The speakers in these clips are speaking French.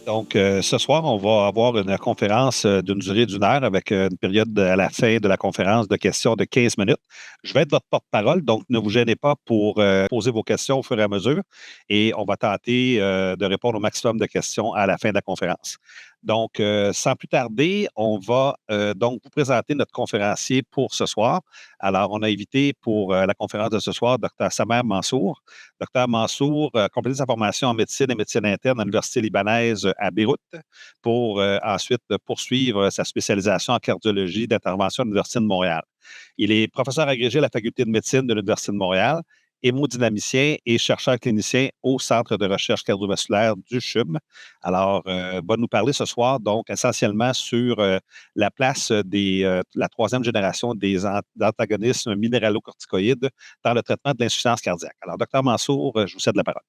Donc, ce soir, on va avoir une conférence d'une durée d'une heure avec une période à la fin de la conférence de questions de 15 minutes. Je vais être votre porte-parole, donc ne vous gênez pas pour poser vos questions au fur et à mesure et on va tenter de répondre au maximum de questions à la fin de la conférence. Donc, sans plus tarder, on va donc vous présenter notre conférencier pour ce soir. Alors, on a invité pour la conférence de ce soir Dr. Samer Mansour. Docteur Mansour a complété sa formation en médecine et médecine interne à l'Université libanaise à Beyrouth pour ensuite poursuivre sa spécialisation en cardiologie d'intervention à l'Université de Montréal. Il est professeur agrégé à la Faculté de médecine de l'Université de Montréal, hémodynamicien et chercheur clinicien au Centre de recherche cardiovasculaire du CHUM. Alors, va nous parler ce soir, donc, essentiellement sur la place la troisième génération des antagonismes minéralocorticoïdes dans le traitement de l'insuffisance cardiaque. Alors, docteur Mansour, je vous cède la parole.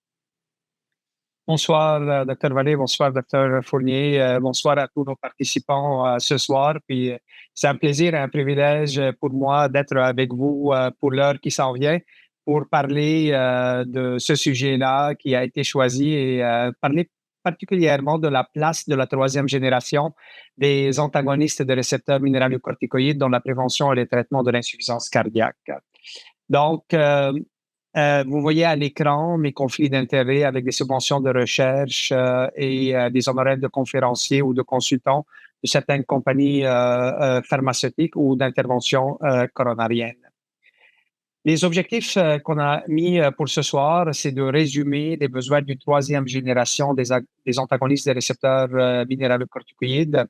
Bonsoir, Dr. Vallée, bonsoir, Dr. Fournier, bonsoir à tous nos participants ce soir. Puis, c'est un plaisir et un privilège pour moi d'être avec vous pour l'heure qui s'en vient pour parler de ce sujet-là qui a été choisi et parler particulièrement de la place de la troisième génération des antagonistes de récepteurs minéralocorticoïdes dans la prévention et le traitement de l'insuffisance cardiaque. Donc, vous voyez à l'écran mes conflits d'intérêts avec des subventions de recherche et des honoraires de conférenciers ou de consultants de certaines compagnies pharmaceutiques ou d'intervention coronarienne. Les objectifs qu'on a mis pour ce soir, c'est de résumer les besoins d'une troisième génération des antagonistes des récepteurs minéralocorticoïdes,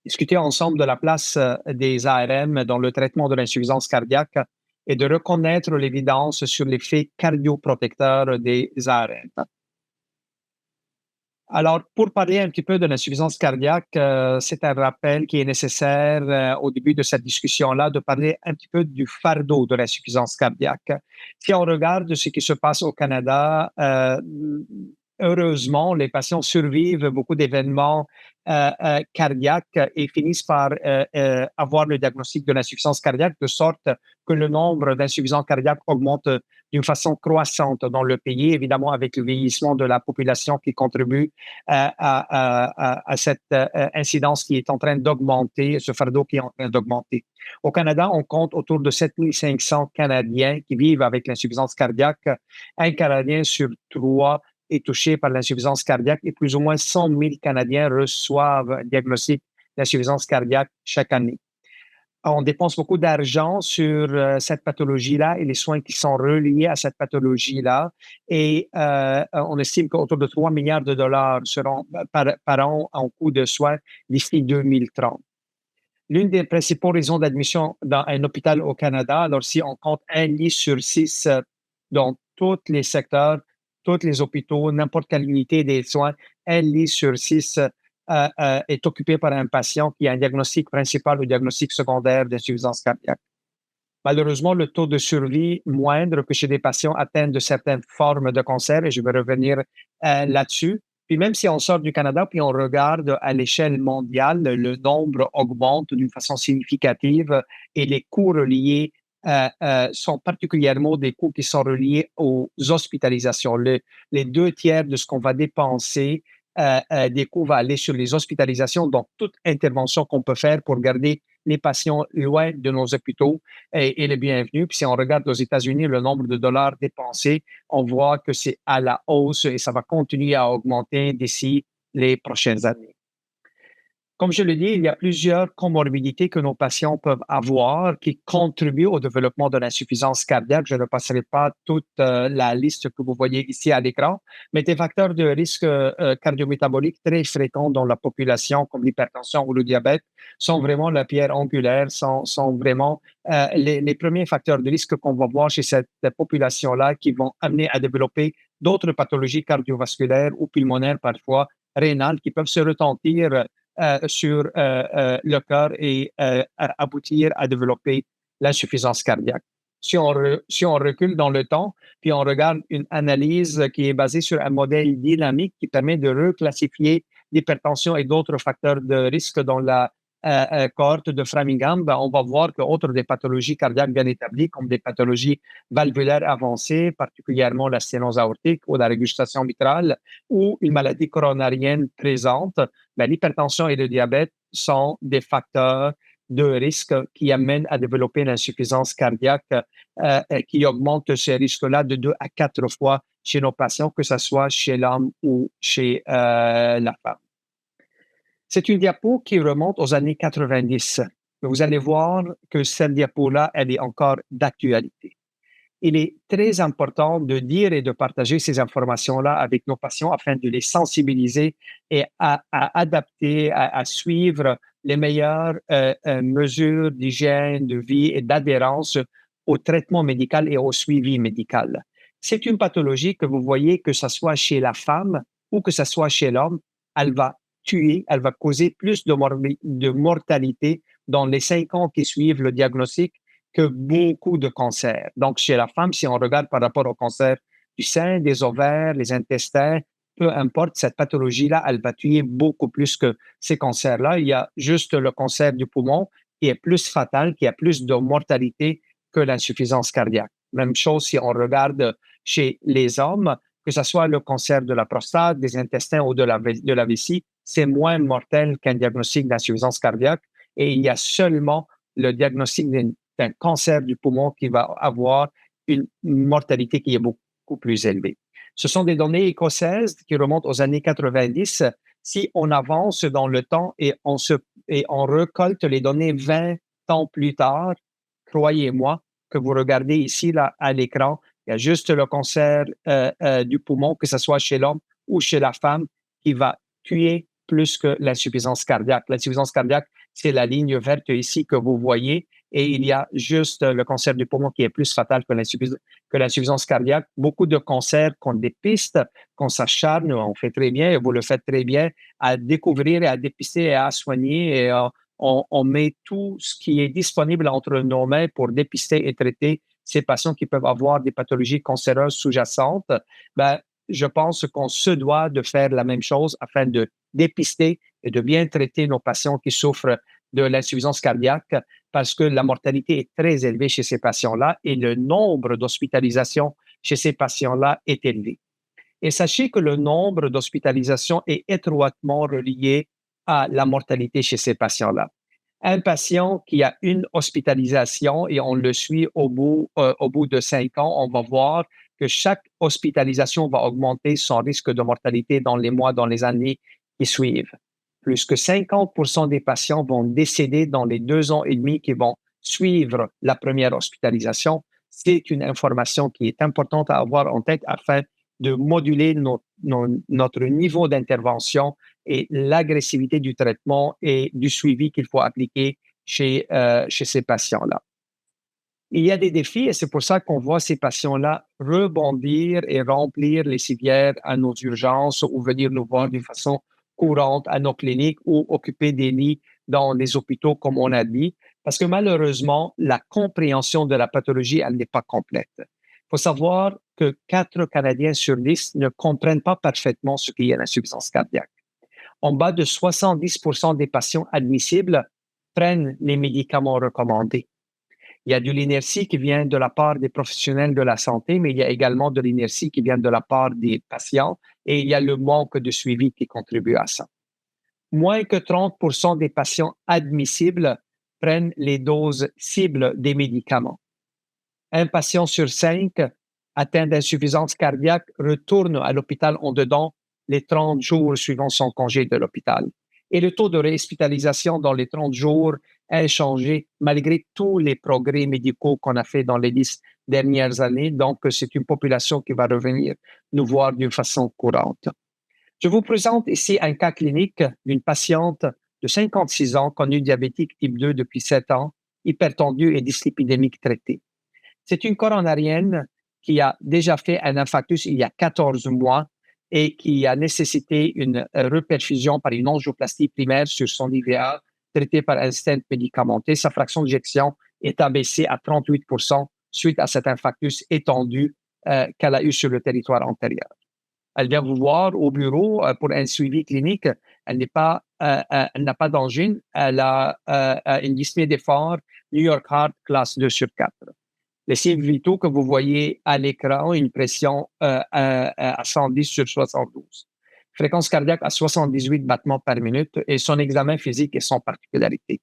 discuter ensemble de la place des ARM dans le traitement de l'insuffisance cardiaque et de reconnaître l'évidence sur l'effet cardioprotecteur des ARM. Alors, pour parler un petit peu de l'insuffisance cardiaque, c'est un rappel qui est nécessaire au début de cette discussion-là de parler un petit peu du fardeau de l'insuffisance cardiaque. Si on regarde ce qui se passe au Canada, heureusement, les patients survivent beaucoup d'événements cardiaques et finissent par avoir le diagnostic de l'insuffisance cardiaque, de sorte que le nombre d'insuffisants cardiaques augmente d'une façon croissante dans le pays, évidemment avec le vieillissement de la population qui contribue à cette incidence qui est en train d'augmenter, ce fardeau qui est en train d'augmenter. Au Canada, on compte autour de 7500 Canadiens qui vivent avec l'insuffisance cardiaque. Un Canadien sur trois est touché par l'insuffisance cardiaque et plus ou moins 100 000 Canadiens reçoivent un diagnostic d'insuffisance cardiaque chaque année. On dépense beaucoup d'argent sur cette pathologie-là et les soins qui sont reliés à cette pathologie-là. Et on estime qu'autour de 3 milliards de dollars seront par an en coût de soins d'ici 2030. L'une des principaux raisons d'admission dans un hôpital au Canada, alors si on compte un lit sur 6 dans tous les secteurs, tous les hôpitaux, n'importe quelle unité des soins, un lit sur 6 est occupé par un patient qui a un diagnostic principal ou diagnostic secondaire d'insuffisance cardiaque. Malheureusement, le taux de survie moindre que chez des patients atteints de certaines formes de cancer, et je vais revenir là-dessus. Puis même si on sort du Canada, puis on regarde à l'échelle mondiale, le nombre augmente d'une façon significative et les coûts reliés sont particulièrement des coûts qui sont reliés aux hospitalisations. Les 2 tiers de ce qu'on va dépenser des coûts va aller sur les hospitalisations, donc toute intervention qu'on peut faire pour garder les patients loin de nos hôpitaux est le bienvenu. Puis si on regarde aux États-Unis, le nombre de dollars dépensés, on voit que c'est à la hausse et ça va continuer à augmenter d'ici les prochaines années. Comme je le dis, il y a plusieurs comorbidités que nos patients peuvent avoir qui contribuent au développement de l'insuffisance cardiaque. Je ne passerai pas toute la liste que vous voyez ici à l'écran, mais des facteurs de risque cardiométabolique très fréquents dans la population, comme l'hypertension ou le diabète, sont vraiment la pierre angulaire, sont vraiment les premiers facteurs de risque qu'on va voir chez cette population-là qui vont amener à développer d'autres pathologies cardiovasculaires ou pulmonaires, parfois rénales, qui peuvent se retentir sur le cœur et aboutir à développer l'insuffisance cardiaque. Si on recule dans le temps, puis on regarde une analyse qui est basée sur un modèle dynamique qui permet de reclassifier l'hypertension et d'autres facteurs de risque dans la cohorte de Framingham, on va voir qu'autre des pathologies cardiaques bien établies, comme des pathologies valvulaires avancées, particulièrement la sténose aortique ou la régurgitation mitrale, ou une maladie coronarienne présente, l'hypertension et le diabète sont des facteurs de risque qui amènent à développer l'insuffisance cardiaque, qui augmente ces risques-là de 2 à 4 fois chez nos patients, que ce soit chez l'homme ou chez la femme. C'est une diapo qui remonte aux années 90. Vous allez voir que cette diapo-là, elle est encore d'actualité. Il est très important de dire et de partager ces informations-là avec nos patients afin de les sensibiliser et à adapter, à suivre les meilleures mesures d'hygiène, de vie et d'adhérence au traitement médical et au suivi médical. C'est une pathologie que vous voyez, que ce soit chez la femme ou que ce soit chez l'homme, elle va tuer, elle va causer plus de mortalité dans les 5 ans qui suivent le diagnostic que beaucoup de cancers. Donc, chez la femme, si on regarde par rapport au cancer du sein, des ovaires, les intestins, peu importe, cette pathologie-là, elle va tuer beaucoup plus que ces cancers-là. Il y a juste le cancer du poumon qui est plus fatal, qui a plus de mortalité que l'insuffisance cardiaque. Même chose si on regarde chez les hommes, que ce soit le cancer de la prostate, des intestins ou de la vessie, c'est moins mortel qu'un diagnostic d'insuffisance cardiaque. Et il y a seulement le diagnostic d'un cancer du poumon qui va avoir une mortalité qui est beaucoup plus élevée. Ce sont des données écossaises qui remontent aux années 90. Si on avance dans le temps et on récolte les données 20 ans plus tard, croyez-moi que vous regardez ici là, à l'écran, il y a juste le cancer du poumon, que ce soit chez l'homme ou chez la femme, qui va tuer plus que l'insuffisance cardiaque. L'insuffisance cardiaque, c'est la ligne verte ici que vous voyez, et il y a juste le cancer du poumon qui est plus fatal que l'insuffisance cardiaque. Beaucoup de cancers qu'on dépiste, qu'on s'acharne, on fait très bien, et vous le faites très bien, à découvrir et à dépister et à soigner. Et on met tout ce qui est disponible entre nos mains pour dépister et traiter ces patients qui peuvent avoir des pathologies cancéreuses sous-jacentes. Je pense qu'on se doit de faire la même chose afin de dépister et de bien traiter nos patients qui souffrent de l'insuffisance cardiaque, parce que la mortalité est très élevée chez ces patients-là et le nombre d'hospitalisations chez ces patients-là est élevé. Et sachez que le nombre d'hospitalisations est étroitement relié à la mortalité chez ces patients-là. Un patient qui a une hospitalisation et on le suit au bout de 5 ans, on va voir que chaque hospitalisation va augmenter son risque de mortalité dans les mois, dans les années qui suivent. Plus que 50% des patients vont décéder dans les 2 ans et demi qui vont suivre la première hospitalisation. C'est une information qui est importante à avoir en tête afin de moduler notre niveau d'intervention et l'agressivité du traitement et du suivi qu'il faut appliquer chez ces patients-là. Il y a des défis et c'est pour ça qu'on voit ces patients-là rebondir et remplir les civières à nos urgences ou venir nous voir d'une façon courante à nos cliniques ou occuper des lits dans les hôpitaux, comme on a dit, parce que malheureusement, la compréhension de la pathologie, elle n'est pas complète. Il faut savoir que 4 Canadiens sur 10 ne comprennent pas parfaitement ce qu'est l'insuffisance cardiaque. En bas de 70% des patients admissibles prennent les médicaments recommandés. Il y a de l'inertie qui vient de la part des professionnels de la santé, mais il y a également de l'inertie qui vient de la part des patients et il y a le manque de suivi qui contribue à ça. Moins que 30% des patients admissibles prennent les doses cibles des médicaments. Un patient sur 5 atteint d'insuffisance cardiaque retourne à l'hôpital en dedans les 30 jours suivant son congé de l'hôpital. Et le taux de réhospitalisation dans les 30 jours est inchangé malgré tous les progrès médicaux qu'on a fait dans les 10 dernières années. Donc, c'est une population qui va revenir nous voir d'une façon courante. Je vous présente ici un cas clinique d'une patiente de 56 ans, connue diabétique type 2 depuis 7 ans, hypertendue et dyslipidémique traitée. C'est une coronarienne qui a déjà fait un infarctus il y a 14 mois et qui a nécessité une reperfusion par une angioplastie primaire sur son IVA traité par un stent médicamenté. Sa fraction d'éjection est abaissée à 38% suite à cet infarctus étendu qu'elle a eu sur le territoire antérieur. Elle vient vous voir au bureau pour un suivi clinique. Elle n'est pas elle n'a pas d'angine, elle a une dyspnée d'effort New York Heart classe 2 sur 4. Les signes vitaux que vous voyez à l'écran, une pression à 110 sur 72. Fréquence cardiaque à 78 battements par minute et son examen physique et son particularité.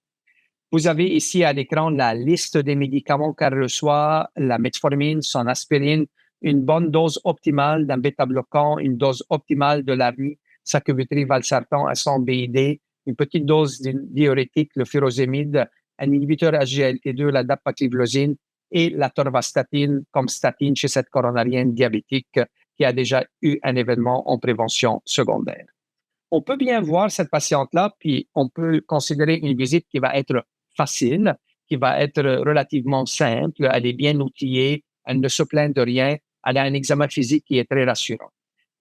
Vous avez ici à l'écran la liste des médicaments qu'elle reçoit, la metformine, son aspirine, une bonne dose optimale d'un bêta-bloquant, une dose optimale de l'ARNI, sacubitril, valsartan à son BID, une petite dose de diurétique, le furosémide, un inhibiteur SGLT2, la dapagliflozine et la torvastatine comme statine chez cette coronarienne diabétique qui a déjà eu un événement en prévention secondaire. On peut bien voir cette patiente-là, puis on peut considérer une visite qui va être facile, qui va être relativement simple, elle est bien outillée, elle ne se plaint de rien, elle a un examen physique qui est très rassurant.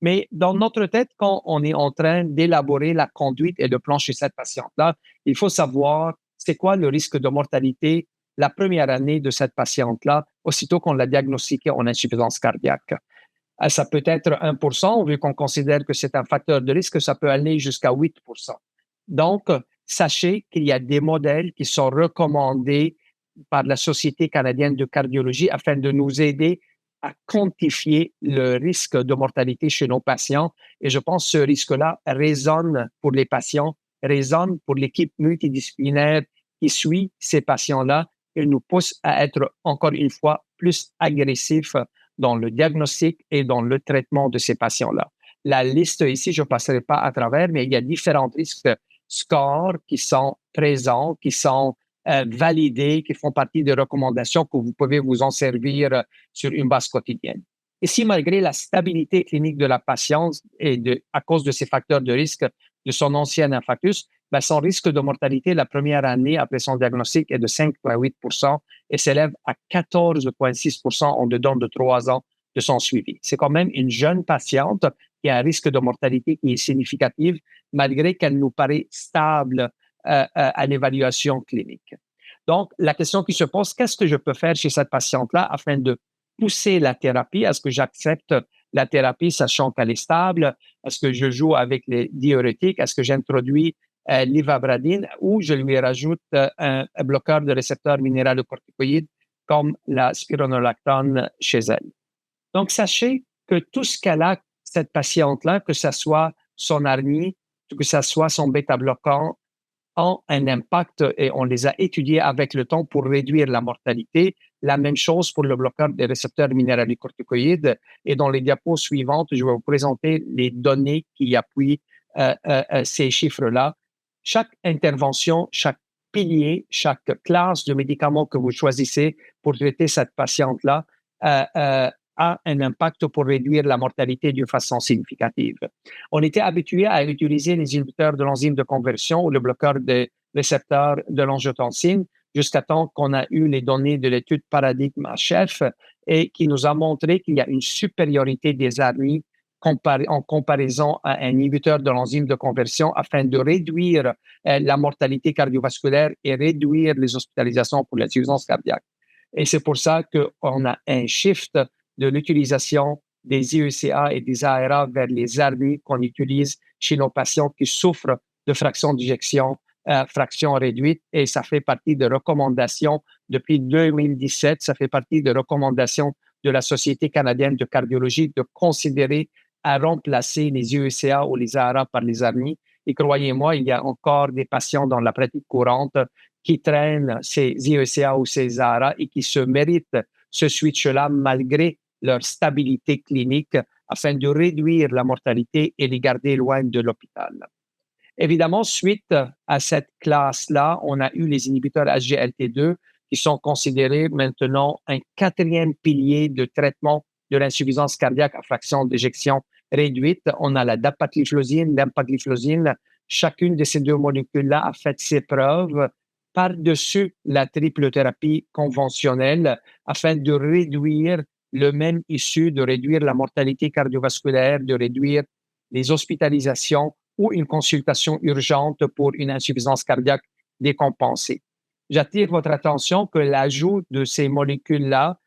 Mais dans notre tête, quand on est en train d'élaborer la conduite et le plan chez cette patiente-là, il faut savoir c'est quoi le risque de mortalité la première année de cette patiente-là, aussitôt qu'on l'a diagnostiquée en insuffisance cardiaque. Ça peut être 1%, vu qu'on considère que c'est un facteur de risque, ça peut aller jusqu'à 8%. Donc, sachez qu'il y a des modèles qui sont recommandés par la Société canadienne de cardiologie afin de nous aider à quantifier le risque de mortalité chez nos patients. Et je pense que ce risque-là résonne pour les patients, résonne pour l'équipe multidisciplinaire qui suit ces patients-là et nous pousse à être, encore une fois, plus agressifs dans le diagnostic et dans le traitement de ces patients-là. La liste ici, je ne passerai pas à travers, mais il y a différents risques scores qui sont présents, qui sont validés, qui font partie des recommandations que vous pouvez vous en servir sur une base quotidienne. Et si malgré la stabilité clinique de la patiente et à cause de ces facteurs de risque de son ancien infarctus, ben son risque de mortalité la première année après son diagnostic est de 5,8% et s'élève à 14,6% en dedans de 3 ans de son suivi. C'est quand même une jeune patiente qui a un risque de mortalité qui est significatif, malgré qu'elle nous paraît stable à l'évaluation clinique. Donc, la question qui se pose, qu'est-ce que je peux faire chez cette patiente-là afin de pousser la thérapie? Est-ce que j'accepte la thérapie sachant qu'elle est stable? Est-ce que je joue avec les diurétiques? Est-ce que j'introduis l'ivabradine ou je lui rajoute un bloqueur de récepteurs minéralocorticoïdes comme la spironolactone chez elle? Donc, sachez que tout ce qu'elle a, cette patiente-là, que ce soit son ARNI, que ce soit son bêta-bloquant, ont un impact et on les a étudiés avec le temps pour réduire la mortalité. La même chose pour le bloqueur des récepteurs minéralocorticoïdes. Et dans les diapos suivantes, je vais vous présenter les données qui appuient ces chiffres-là. Chaque intervention, chaque pilier, chaque classe de médicaments que vous choisissez pour traiter cette patiente-là a un impact pour réduire la mortalité d'une façon significative. On était habitué à utiliser les inhibiteurs de l'enzyme de conversion ou le bloqueur des récepteurs de l'angiotensine jusqu'à temps qu'on a eu les données de l'étude Paradigme HF et qui nous a montré qu'il y a une supériorité des ARNI en comparaison à un inhibiteur de l'enzyme de conversion afin de réduire la mortalité cardiovasculaire et réduire les hospitalisations pour l'insuffisance cardiaque. Et c'est pour ça qu'on a un shift de l'utilisation des IECA et des ARA vers les ARNI qu'on utilise chez nos patients qui souffrent de fraction d'éjection, fraction réduite, et ça fait partie des recommandations depuis 2017, ça fait partie des recommandations de la Société canadienne de cardiologie de considérer à remplacer les IECA ou les ARA par les ARNI. Et croyez-moi, il y a encore des patients dans la pratique courante qui traînent ces IECA ou ces ARA et qui se méritent ce switch-là malgré leur stabilité clinique afin de réduire la mortalité et les garder loin de l'hôpital. Évidemment, suite à cette classe-là, on a eu les inhibiteurs SGLT2 qui sont considérés maintenant un quatrième pilier de traitement de l'insuffisance cardiaque à fraction d'éjection réduite. On a la dapagliflozine, l'empagliflozine. Chacune de ces deux molécules-là a fait ses preuves par-dessus la triple thérapie conventionnelle afin de réduire le même issue, de réduire la mortalité cardiovasculaire, de réduire les hospitalisations ou une consultation urgente pour une insuffisance cardiaque décompensée. J'attire votre attention que l'ajout de ces molécules-là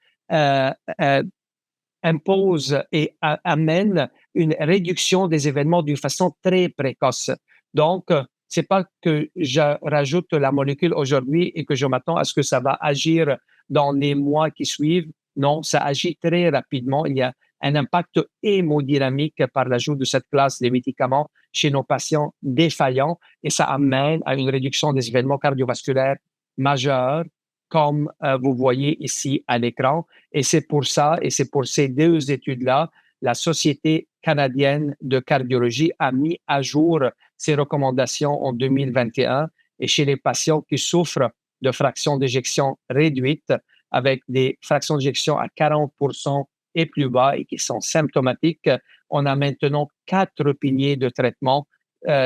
impose et amène une réduction des événements d'une façon très précoce. Donc, C'est pas que je rajoute la molécule aujourd'hui et que je m'attends à ce que ça va agir dans les mois qui suivent. Non, ça agit très rapidement. Il y a un impact hémodynamique par l'ajout de cette classe de médicaments chez nos patients défaillants et ça amène à une réduction des événements cardiovasculaires majeurs, comme vous voyez ici à l'écran. Et c'est pour ça, et c'est pour ces deux études-là, la Société canadienne de cardiologie a mis à jour ses recommandations en 2021 et chez les patients qui souffrent de fractions d'éjection réduites avec des fractions d'éjection à 40% et plus bas et qui sont symptomatiques, on a maintenant 4 piliers de traitement.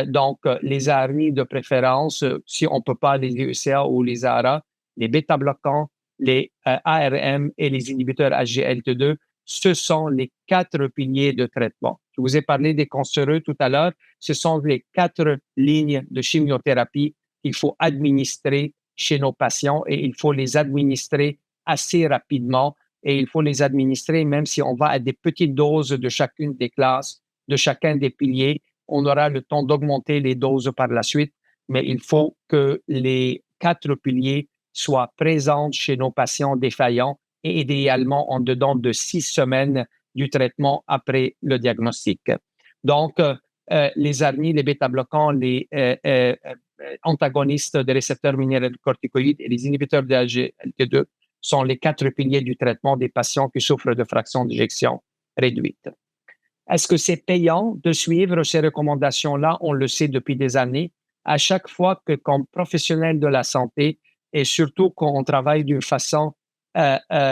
Donc, les ARNI de préférence, si on ne peut pas les ECA ou les ARA, les bêta-bloquants, les ARM et les inhibiteurs HGLT2, ce sont les 4 piliers de traitement. Je vous ai parlé des cancéreux tout à l'heure. Ce sont les 4 lignes de chimiothérapie qu'il faut administrer chez nos patients et il faut les administrer assez rapidement et il faut les administrer même si on va à des petites doses de chacune des classes, de chacun des piliers. On aura le temps d'augmenter les doses par la suite, mais il faut que les 4 piliers soient présents chez nos patients défaillants et idéalement en dedans de 6 semaines du traitement après le diagnostic. Donc, les ARNI, les bêta-bloquants, les antagonistes des récepteurs minéralocorticoïdes et les inhibiteurs de HGLT2 sont les 4 piliers du traitement des patients qui souffrent de fractions d'éjection réduites. Est-ce que c'est payant de suivre ces recommandations-là? On le sait depuis des années. À chaque fois que, comme professionnel de la santé, et surtout quand on travaille d'une façon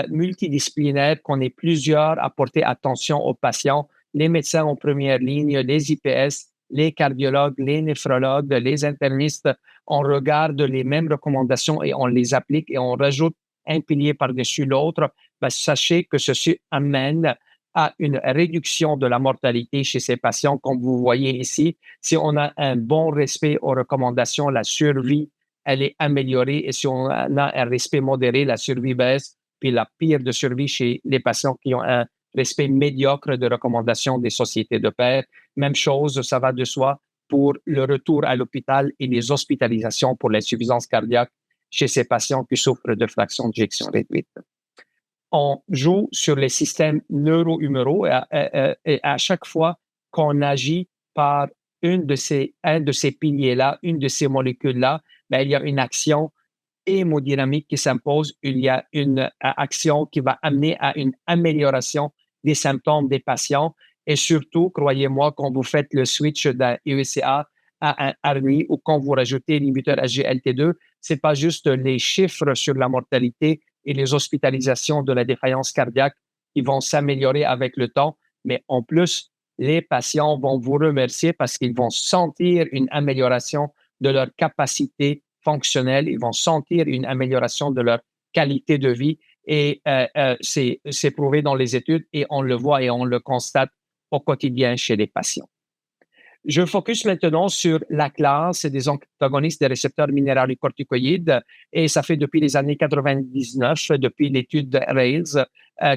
multidisciplinaire, qu'on est plusieurs à porter attention aux patients, les médecins en première ligne, les IPS, les cardiologues, les néphrologues, les internistes, on regarde les mêmes recommandations et on les applique et on rajoute un pilier par-dessus l'autre. Ben, sachez que ceci amène à une réduction de la mortalité chez ces patients, comme vous voyez ici. Si on a un bon respect aux recommandations, la survie, elle est améliorée. Et si on a un respect modéré, la survie baisse. Puis la pire de survie chez les patients qui ont un respect médiocre de recommandations des sociétés de pairs. Même chose, ça va de soi pour le retour à l'hôpital et les hospitalisations pour l'insuffisance cardiaque chez ces patients qui souffrent de fractions d'éjection réduite. On joue sur les systèmes neuro-huméraux et à chaque fois qu'on agit par un de ces piliers-là, une de ces molécules-là, ben, il y a une action hémodynamique qui s'impose. Il y a une action qui va amener à une amélioration des symptômes des patients. Et surtout, croyez-moi, quand vous faites le switch d'un EUCA à un ARNI ou quand vous rajoutez l'inhibiteur SGLT2, ce n'est pas juste les chiffres sur la mortalité et les hospitalisations de la défaillance cardiaque qui vont s'améliorer avec le temps, mais en plus, les patients vont vous remercier parce qu'ils vont sentir une amélioration de leur capacité fonctionnelle, ils vont sentir une amélioration de leur qualité de vie et c'est prouvé dans les études et on le voit et on le constate au quotidien chez les patients. Je focus maintenant sur la classe des antagonistes des récepteurs minéralocorticoïdes et ça fait depuis les années 99, depuis l'étude de Rails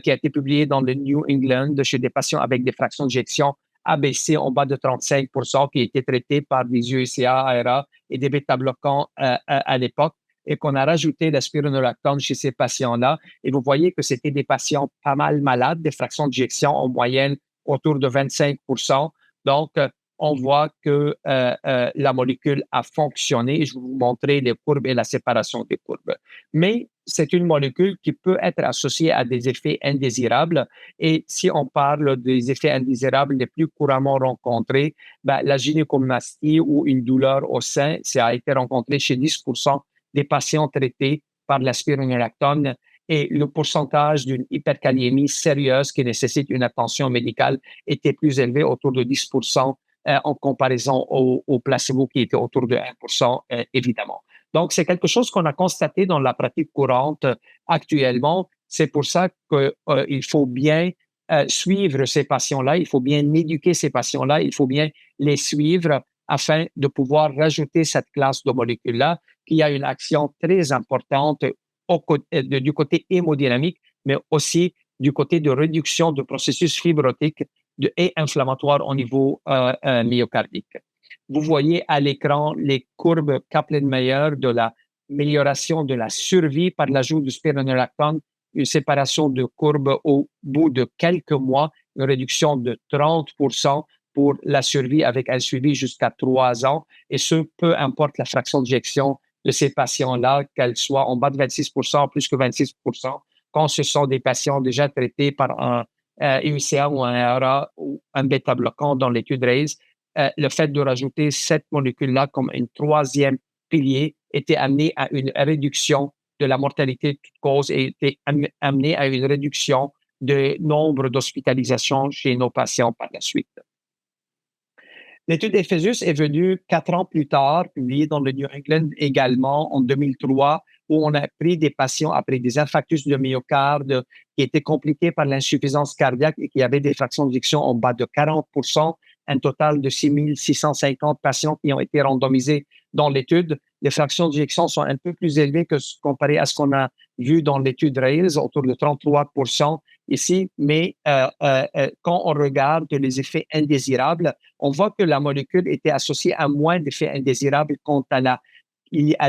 qui a été publiée dans le New England chez des patients avec des fractions d'éjection ABC en bas de 35% qui étaient traités par des UECA, ARA et des bêta-bloquants à l'époque et qu'on a rajouté la spironolactone chez ces patients-là. Et vous voyez que c'était des patients pas mal malades, des fractions d'éjection en moyenne autour de 25%. Donc, on voit que la molécule a fonctionné. Je vais vous montrer les courbes et la séparation des courbes. Mais c'est une molécule qui peut être associée à des effets indésirables. Et si on parle des effets indésirables les plus couramment rencontrés, ben, la gynécomastie ou une douleur au sein, ça a été rencontré chez 10% des patients traités par la spironolactone et le pourcentage d'une hyperkaliémie sérieuse qui nécessite une attention médicale était plus élevé, autour de 10% en comparaison au placebo qui était autour de 1%, évidemment. Donc, c'est quelque chose qu'on a constaté dans la pratique courante actuellement. C'est pour ça qu'il faut bien suivre ces patients-là, il faut bien éduquer ces patients-là, il faut bien les suivre afin de pouvoir rajouter cette classe de molécules-là qui a une action très importante du côté hémodynamique, mais aussi du côté de réduction de processus fibrotiques et inflammatoires au niveau myocardique. Vous voyez à l'écran les courbes Kaplan-Meier de l'amélioration de la survie par l'ajout du spironolactone, une séparation de courbes au bout de quelques mois, une réduction de 30% pour la survie avec un suivi jusqu'à 3 ans, et ce, peu importe la fraction d'éjection de ces patients-là, qu'elle soit en bas de 26%, plus que 26%, quand ce sont des patients déjà traités par un UCA ou un ARA ou un bêta-bloquant dans l'étude RAISE, le fait de rajouter cette molécule-là comme un troisième pilier était amené à une réduction de la mortalité de toute cause et était amené à une réduction du nombre d'hospitalisations chez nos patients par la suite. L'étude Ephesus est venue 4 ans plus tard, publiée dans le New England également en 2003, où on a pris des patients après des infarctus de myocarde qui étaient compliqués par l'insuffisance cardiaque et qui avaient des fractions d'éjection en bas de 40%, un total de 6 650 patients qui ont été randomisés dans l'étude. Les fractions d'éjection sont un peu plus élevées que comparé à ce qu'on a vu dans l'étude RAILS, autour de 33% ici, mais quand on regarde les effets indésirables, on voit que la molécule était associée à moins d'effets indésirables quant à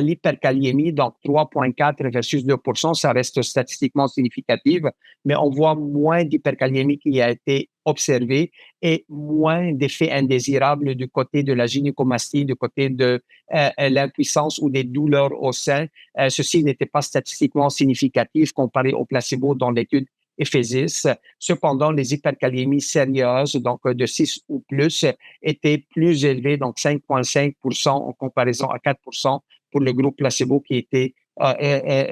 l'hyperkaliémie, donc 3,4 versus 2%, ça reste statistiquement significatif, mais on voit moins d'hyperkaliémie qui a été observée et moins d'effets indésirables du côté de la gynécomastie, du côté de l'impuissance ou des douleurs au sein. Ceci n'était pas statistiquement significatif comparé au placebo dans l'étude Ephesus. Cependant, les hyperkaliémies sérieuses, donc de 6 ou plus, étaient plus élevées, donc 5,5% en comparaison à 4% pour le groupe placebo qui était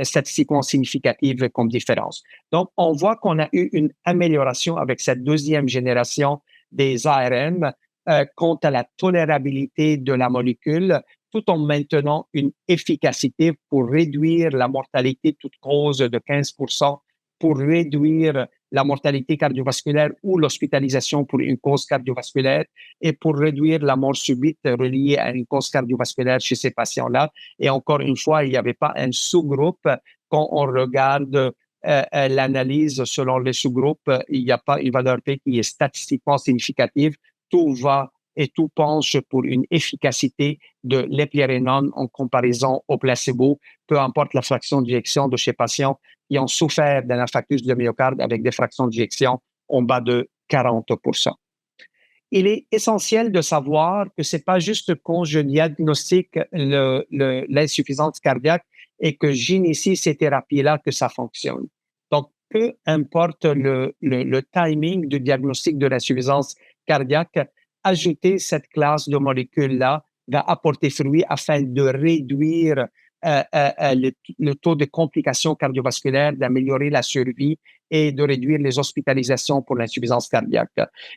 statistiquement significative comme différence. Donc, on voit qu'on a eu une amélioration avec cette deuxième génération des ARM quant à la tolérabilité de la molécule, tout en maintenant une efficacité pour réduire la mortalité toute cause de 15%, pour réduire la mortalité cardiovasculaire ou l'hospitalisation pour une cause cardiovasculaire et pour réduire la mort subite reliée à une cause cardiovasculaire chez ces patients-là. Et encore une fois, il n'y avait pas un sous-groupe. Quand on regarde l'analyse selon les sous-groupes, il n'y a pas une valeur P qui est statistiquement significative. Tout va et tout penche pour une efficacité de l'éplérénone en comparaison au placebo, peu importe la fraction d'éjection de ces patients qui ont souffert d'un infarctus de myocarde avec des fractions d'éjection en bas de 40%. Il est essentiel de savoir que ce n'est pas juste quand je diagnostique l'insuffisance cardiaque et que j'initie ces thérapies-là que ça fonctionne. Donc, peu importe le timing du diagnostic de l'insuffisance cardiaque, ajouter cette classe de molécules-là va apporter fruit afin de réduire le taux de complications cardiovasculaires, d'améliorer la survie et de réduire les hospitalisations pour l'insuffisance cardiaque.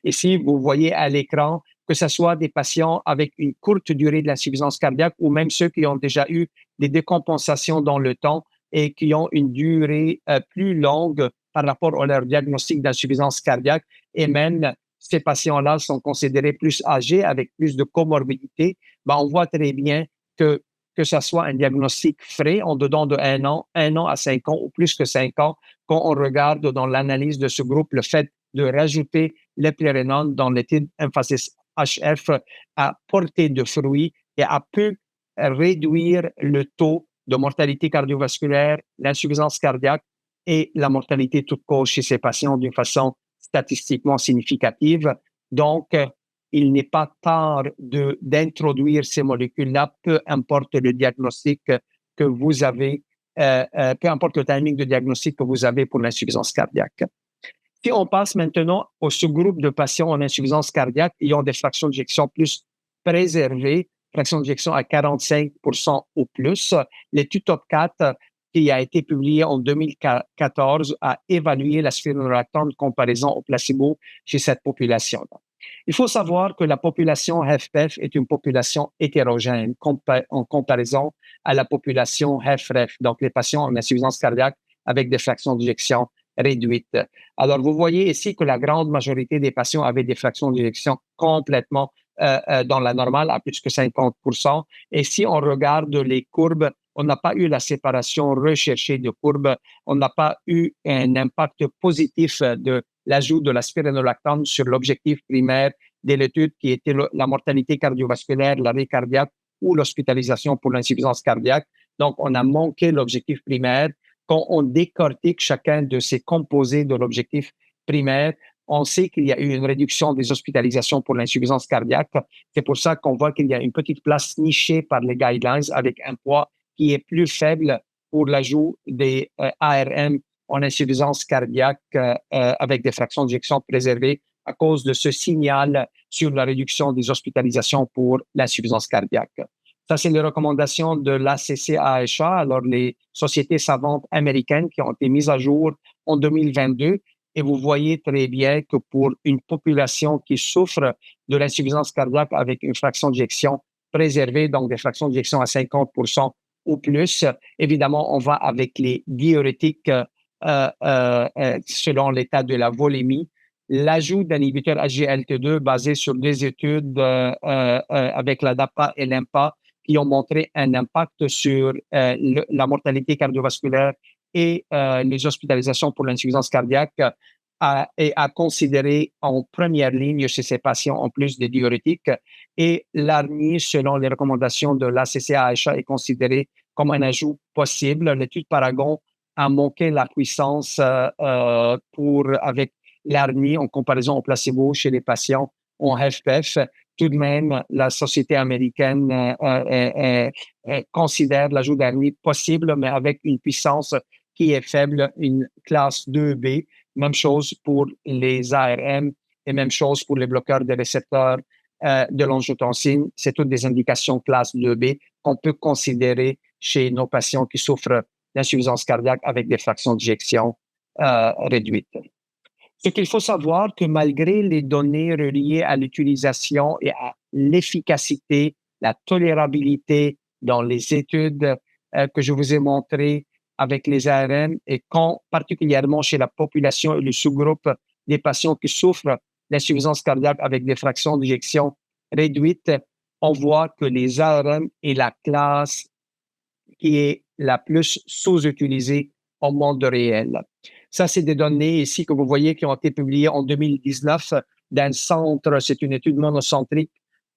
Ici, vous voyez à l'écran que ce soit des patients avec une courte durée de l'insuffisance cardiaque ou même ceux qui ont déjà eu des décompensations dans le temps et qui ont une durée plus longue par rapport à leur diagnostic d'insuffisance cardiaque. Et même, ces patients-là sont considérés plus âgés avec plus de comorbidité. Ben, on voit très bien que ce soit un diagnostic frais en dedans de 1 an à 5 ans ou plus que 5 ans, quand on regarde dans l'analyse de ce groupe, le fait de rajouter l'éplérénone dans l'étude Emphasis HF a porté de fruits et a pu réduire le taux de mortalité cardiovasculaire, l'insuffisance cardiaque et la mortalité toute cause chez ces patients d'une façon statistiquement significative. Donc, il n'est pas tard d'introduire ces molécules-là, peu importe le diagnostic que vous avez, peu importe le timing de diagnostic que vous avez pour l'insuffisance cardiaque. Si on passe maintenant au sous-groupe de patients en insuffisance cardiaque ayant des fractions d'éjection plus préservées, fractions d'éjection à 45% ou plus, l'étude TOP4 qui a été publiée en 2014 a évalué la spironolactone comparaison au placebo chez cette population-là. Il faut savoir que la population HFpEF est une population hétérogène en comparaison à la population HFrEF, donc les patients en insuffisance cardiaque avec des fractions d'éjection réduites. Alors, vous voyez ici que la grande majorité des patients avaient des fractions d'éjection complètement dans la normale, à plus que 50%. Et si on regarde les courbes, on n'a pas eu la séparation recherchée de courbes, on n'a pas eu un impact positif de l'ajout de la spironolactone sur l'objectif primaire de l'étude qui était la mortalité cardiovasculaire, l'arrêt cardiaque ou l'hospitalisation pour l'insuffisance cardiaque. Donc, on a manqué l'objectif primaire. Quand on décortique chacun de ces composés de l'objectif primaire, on sait qu'il y a eu une réduction des hospitalisations pour l'insuffisance cardiaque. C'est pour ça qu'on voit qu'il y a une petite place nichée par les guidelines avec un poids qui est plus faible pour l'ajout des ARM en insuffisance cardiaque avec des fractions d'éjection préservées à cause de ce signal sur la réduction des hospitalisations pour l'insuffisance cardiaque. Ça, c'est les recommandations de l'ACC-AHA, alors les sociétés savantes américaines qui ont été mises à jour en 2022. Et vous voyez très bien que pour une population qui souffre de l'insuffisance cardiaque avec une fraction d'éjection préservée, donc des fractions d'éjection à 50% ou plus, évidemment, on va avec les diurétiques selon l'état de la volémie. L'ajout d'inhibiteurs SGLT2 basé sur des études avec la DAPA et l'IMPA qui ont montré un impact sur la mortalité cardiovasculaire et les hospitalisations pour l'insuffisance cardiaque et à considérer en première ligne chez ces patients en plus des diurétiques. Et l'ARNI, selon les recommandations de l'ACC-AHA, est considéré comme un ajout possible. L'étude Paragon a manqué la puissance avec l'ARNI en comparaison au placebo chez les patients en HFpEF. Tout de même, la société américaine considère l'ajout d'ARNI possible, mais avec une puissance qui est faible, une classe 2B. Même chose pour les ARM et même chose pour les bloqueurs des récepteurs de l'angiotensine. C'est toutes des indications classe 2B qu'on peut considérer chez nos patients qui souffrent d'insuffisance cardiaque avec des fractions d'éjection réduites. Ce qu'il faut savoir, que malgré les données reliées à l'utilisation et à l'efficacité, la tolérabilité dans les études que je vous ai montrées avec les ARM et particulièrement chez la population et le sous-groupe des patients qui souffrent d'insuffisance cardiaque avec des fractions d'éjection réduites, on voit que les ARM est la classe qui est la plus sous-utilisée au monde réel. Ça, c'est des données ici que vous voyez qui ont été publiées en 2019 d'un centre, c'est une étude monocentrique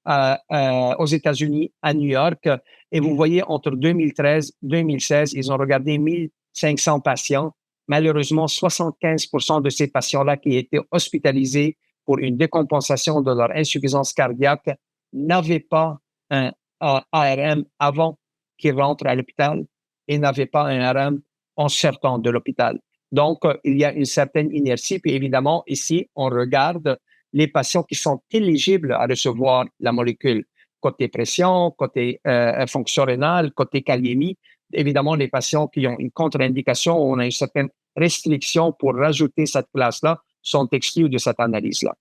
aux États-Unis, à New York. Et vous voyez, entre 2013 et 2016, ils ont regardé 1500 patients. Malheureusement, 75% de ces patients-là qui étaient hospitalisés pour une décompensation de leur insuffisance cardiaque n'avaient pas un ARM avant qu'ils rentrent à l'hôpital et n'avaient pas un ARM en sortant de l'hôpital. Donc, il y a une certaine inertie. Puis évidemment, ici, on regarde les patients qui sont éligibles à recevoir la molécule. Côté pression, côté fonction rénale, côté kaliémie. Évidemment, les patients qui ont une contre-indication, on a une certaine restriction pour rajouter cette classe-là, sont exclus de cette analyse-là.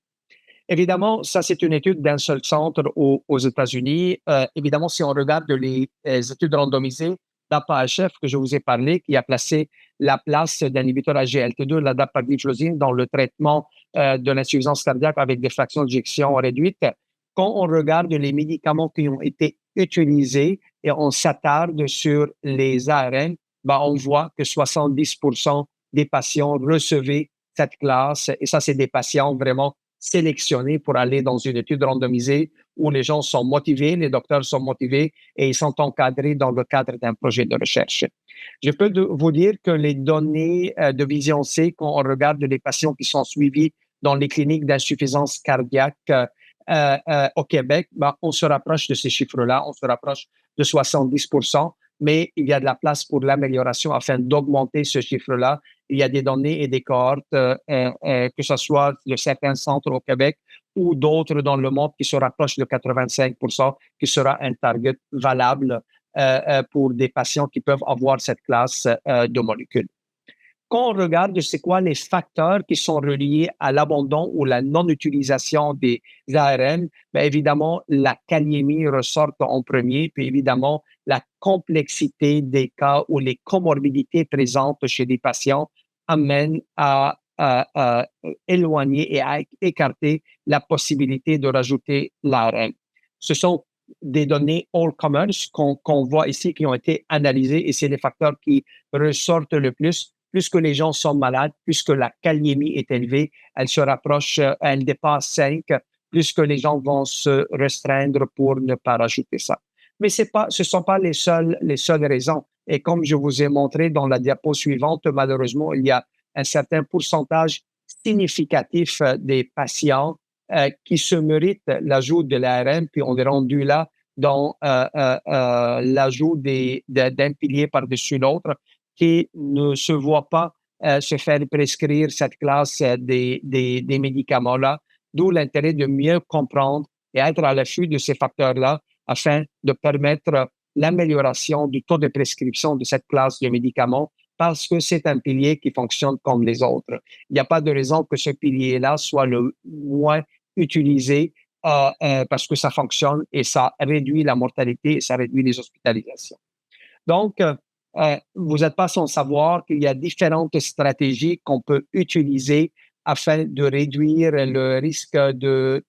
Évidemment, ça, c'est une étude d'un seul centre aux États-Unis. Évidemment, si on regarde les études randomisées, DAPA-HF que je vous ai parlé, qui a placé la place d'inhibiteur SGLT2, la dapagliflozine, dans le traitement de l'insuffisance cardiaque avec des fractions d'éjection réduites. Quand on regarde les médicaments qui ont été utilisés et on s'attarde sur les ARN, on voit que 70% des patients recevaient cette classe. Et ça, c'est des patients vraiment sélectionnés pour aller dans une étude randomisée où les gens sont motivés, les docteurs sont motivés et ils sont encadrés dans le cadre d'un projet de recherche. Je peux vous dire que les données de Vision C, quand on regarde les patients qui sont suivis dans les cliniques d'insuffisance cardiaque au Québec, on se rapproche de ces chiffres-là, on se rapproche de 70%, mais il y a de la place pour l'amélioration afin d'augmenter ce chiffre-là. Il y a des données et des cohortes, que ce soit de certains centres au Québec ou d'autres dans le monde qui se rapprochent de 85%, qui sera un target valable pour des patients qui peuvent avoir cette classe de molécules. Quand on regarde c'est quoi les facteurs qui sont reliés à l'abandon ou la non-utilisation des ARN, évidemment, la kaliémie ressort en premier, puis évidemment, la complexité des cas ou les comorbidités présentes chez des patients amènent à éloigner et à écarter la possibilité de rajouter l'ARN. Ce sont des données all comers qu'on voit ici qui ont été analysées et c'est les facteurs qui ressortent le plus. Plus que les gens sont malades, plus que la kaliémie est élevée, elle se rapproche, elle dépasse 5, plus que les gens vont se restreindre pour ne pas rajouter ça. Mais ce ne sont pas les seules raisons. Et comme je vous ai montré dans la diapo suivante, malheureusement, il y a un certain pourcentage significatif des patients qui se méritent l'ajout de l'ARN, puis on est rendu là dans l'ajout d'un pilier par-dessus l'autre qui ne se voit pas se faire prescrire cette classe des médicaments-là, d'où l'intérêt de mieux comprendre et être à l'affût de ces facteurs-là afin de permettre l'amélioration du taux de prescription de cette classe de médicaments parce que c'est un pilier qui fonctionne comme les autres. Il n'y a pas de raison que ce pilier-là soit le moins utilisé parce que ça fonctionne et ça réduit la mortalité et ça réduit les hospitalisations. Donc, vous n'êtes pas sans savoir qu'il y a différentes stratégies qu'on peut utiliser afin de réduire le risque de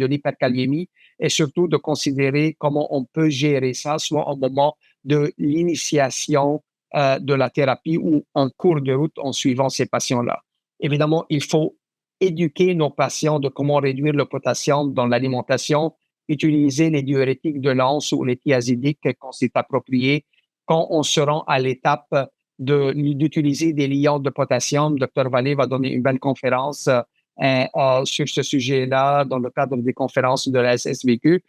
l'hyperkaliémie et surtout de considérer comment on peut gérer ça, soit au moment de l'initiation de la thérapie ou en cours de route en suivant ces patients-là. Évidemment, il faut éduquer nos patients de comment réduire le potassium dans l'alimentation, utiliser les diurétiques de l'anse ou les thiazidiques quand c'est approprié, quand on se rend à l'étape d'utiliser des liants de potassium. Dr Vallée va donner une belle conférence sur ce sujet-là dans le cadre des conférences de la SSVQ.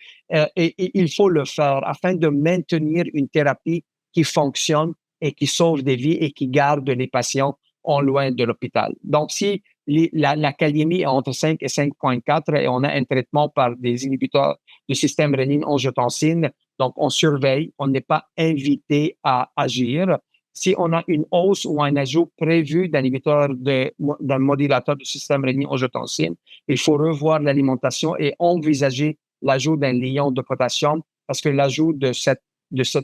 Et il faut le faire afin de maintenir une thérapie qui fonctionne et qui sauve des vies et qui garde les patients en loin de l'hôpital. Donc, si la kaliémie est entre 5 et 5,4 et on a un traitement par des inhibiteurs du système rénine-angiotensine, donc on surveille, on n'est pas invité à agir. Si on a une hausse ou un ajout prévu d'inhibiteur d'un modulateur du système rénine-angiotensine, il faut revoir l'alimentation et envisager l'ajout d'un liant de potassium parce que l'ajout de cet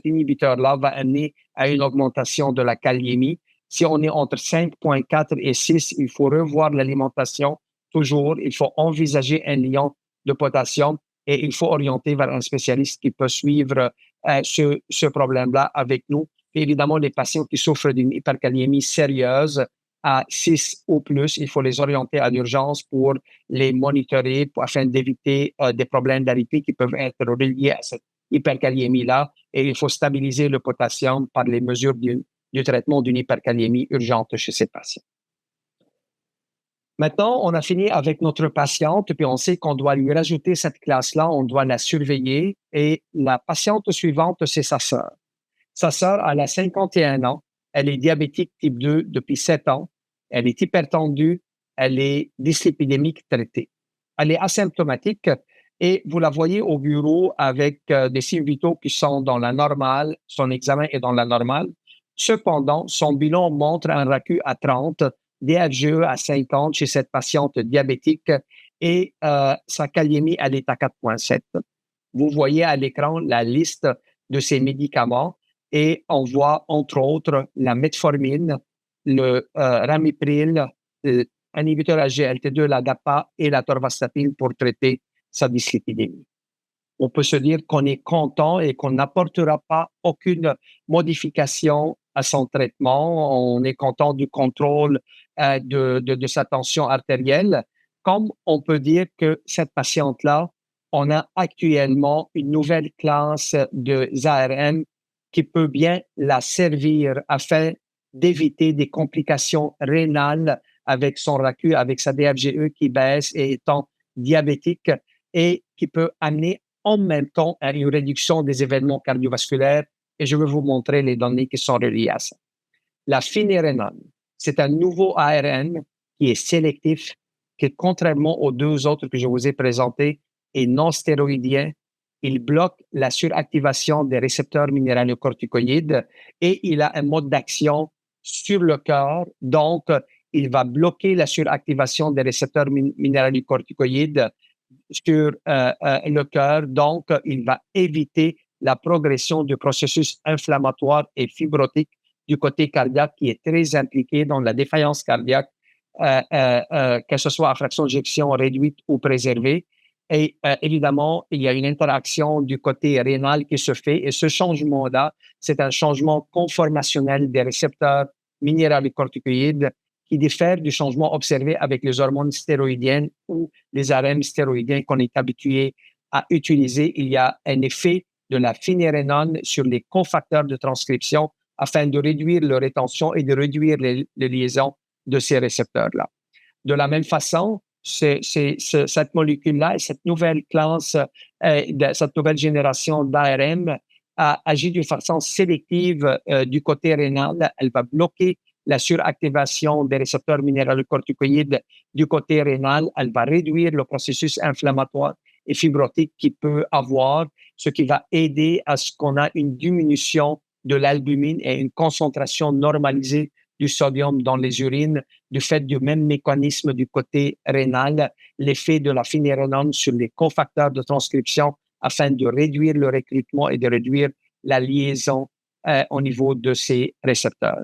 inhibiteur-là va amener à une augmentation de la kaliémie. Si on est entre 5,4 et 6, il faut revoir l'alimentation toujours. Il faut envisager un liant de potassium et il faut orienter vers un spécialiste qui peut suivre ce problème-là avec nous. Et évidemment, les patients qui souffrent d'une hyperkaliémie sérieuse à 6 ou plus, il faut les orienter à l'urgence pour les monitorer afin d'éviter des problèmes d'arythmie qui peuvent être reliés à cette hyperkaliémie-là. Et il faut stabiliser le potassium par les mesures du traitement d'une hyperkaliémie urgente chez ces patients. Maintenant, on a fini avec notre patiente, puis on sait qu'on doit lui rajouter cette classe-là, on doit la surveiller. Et la patiente suivante, c'est sa sœur. Sa sœur, elle a 51 ans, elle est diabétique type 2 depuis 7 ans, elle est hypertendue, elle est dyslipidémique traitée. Elle est asymptomatique et vous la voyez au bureau avec des signes vitaux qui sont dans la normale, son examen est dans la normale. Cependant, son bilan montre un RACU à 30, DHGE à 50 chez cette patiente diabétique et sa kaliémie, elle est à 4,7. Vous voyez à l'écran la liste de ces médicaments et on voit entre autres la metformine, le ramipril, inhibiteur SGLT2, la DAPA et la torvastatine pour traiter sa dyslipidémie. On peut se dire qu'on est content et qu'on n'apportera pas aucune modification à son traitement. On est content du contrôle de sa tension artérielle. Comme on peut dire que cette patiente-là, on a actuellement une nouvelle classe de ARN qui peut bien la servir afin d'éviter des complications rénales avec son RACU, avec sa DHGE qui baisse et étant diabétique et qui peut amener en même temps à une réduction des événements cardiovasculaires. Et je vais vous montrer les données qui sont reliées à ça. La finérénone, c'est un nouveau ARN qui est sélectif, qui, contrairement aux deux autres que je vous ai présentés, est non stéroïdien. Il bloque la suractivation des récepteurs minéralocorticoïdes et il a un mode d'action sur le cœur. Donc, il va bloquer la suractivation des récepteurs minéralocorticoïdes sur le cœur. Donc, il va éviter la progression du processus inflammatoire et fibrotique du côté cardiaque qui est très impliqué dans la défaillance cardiaque, que ce soit à fraction d'éjection réduite ou préservée. Et évidemment, il y a une interaction du côté rénal qui se fait et ce changement-là, c'est un changement conformationnel des récepteurs minéralocorticoïdes qui diffère du changement observé avec les hormones stéroïdiennes ou les ARM stéroïdiens qu'on est habitué à utiliser. Il y a un effet de la phényrénone sur les cofacteurs de transcription afin de réduire leur rétention et de réduire les liaisons de ces récepteurs-là. De la même façon, cette molécule-là, cette nouvelle classe, cette nouvelle génération d'ARM agit d'une façon sélective du côté rénal. Elle va bloquer la suractivation des récepteurs minéralocorticoïdes du côté rénal. Elle va réduire le processus inflammatoire et fibrotique qu'il peut avoir, ce qui va aider à ce qu'on a une diminution de l'albumine et une concentration normalisée du sodium dans les urines, du fait du même mécanisme du côté rénal, l'effet de la phényrénone sur les cofacteurs de transcription afin de réduire le recrutement et de réduire la liaison au niveau de ces récepteurs.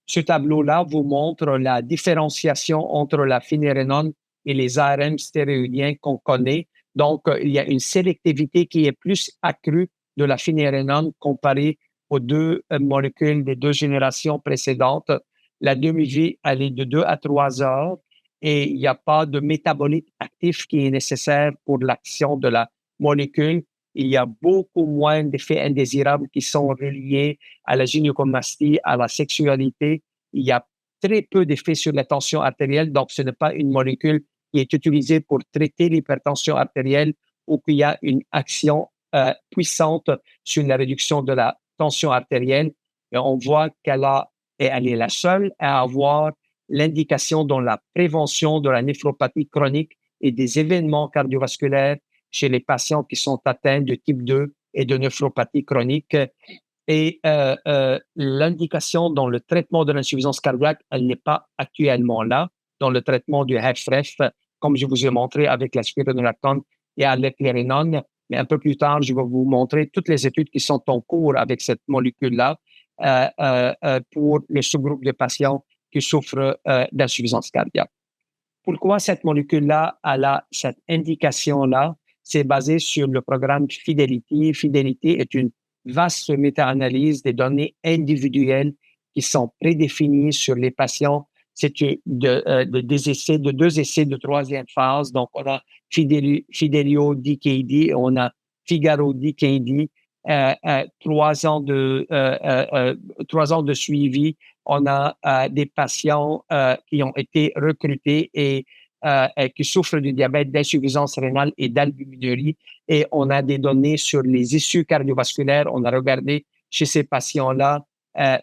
Ce tableau-là vous montre la différenciation entre la phényrénone et les ARM stéroïdiens qu'on connaît. Donc, il y a une sélectivité qui est plus accrue de la phényrénone comparée aux deux molécules des deux générations précédentes. La demi-vie, elle est de 2 à 3 heures et il n'y a pas de métabolite actif qui est nécessaire pour l'action de la molécule. Il y a beaucoup moins d'effets indésirables qui sont reliés à la gynécomastie, à la sexualité. Il y a très peu d'effets sur la tension artérielle, donc ce n'est pas une molécule qui est utilisée pour traiter l'hypertension artérielle ou qu'il y a une action puissante sur la réduction de la tension artérielle. Et on voit elle est la seule à avoir l'indication dans la prévention de la néphropathie chronique et des événements cardiovasculaires chez les patients qui sont atteints de type 2 et de néphropathie chronique. Et l'indication dans le traitement de l'insuffisance cardiaque, elle n'est pas actuellement là dans le traitement du HFrEF, comme je vous ai montré avec la spironolactone et avec l'Erinone. Mais un peu plus tard, je vais vous montrer toutes les études qui sont en cours avec cette molécule-là pour le sous-groupe de patients qui souffrent d'insuffisance cardiaque. Pourquoi cette molécule-là a cette indication-là? C'est basé sur le programme Fidelity. Fidelity est une vaste méta-analyse des données individuelles qui sont prédéfinies sur les patients. C'est des essais, de 2 essais de 3e phase. Donc, on a Fidelio DKD, on a Figaro DKD, 3 ans de suivi. On a des patients qui ont été recrutés et qui souffrent du diabète, d'insuffisance rénale et d'albuminurie. Et on a des données sur les issues cardiovasculaires. On a regardé chez ces patients-là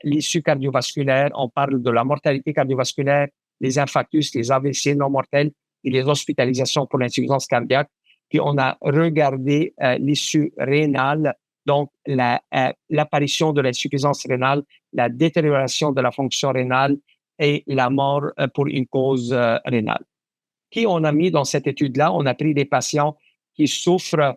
l'issue cardiovasculaire. On parle de la mortalité cardiovasculaire, les infarctus, les AVC non mortels et les hospitalisations pour l'insuffisance cardiaque. Puis on a regardé l'issue rénale, donc l'apparition de l'insuffisance rénale, la détérioration de la fonction rénale et la mort pour une cause rénale. Qui on a mis dans cette étude-là? On a pris des patients qui souffrent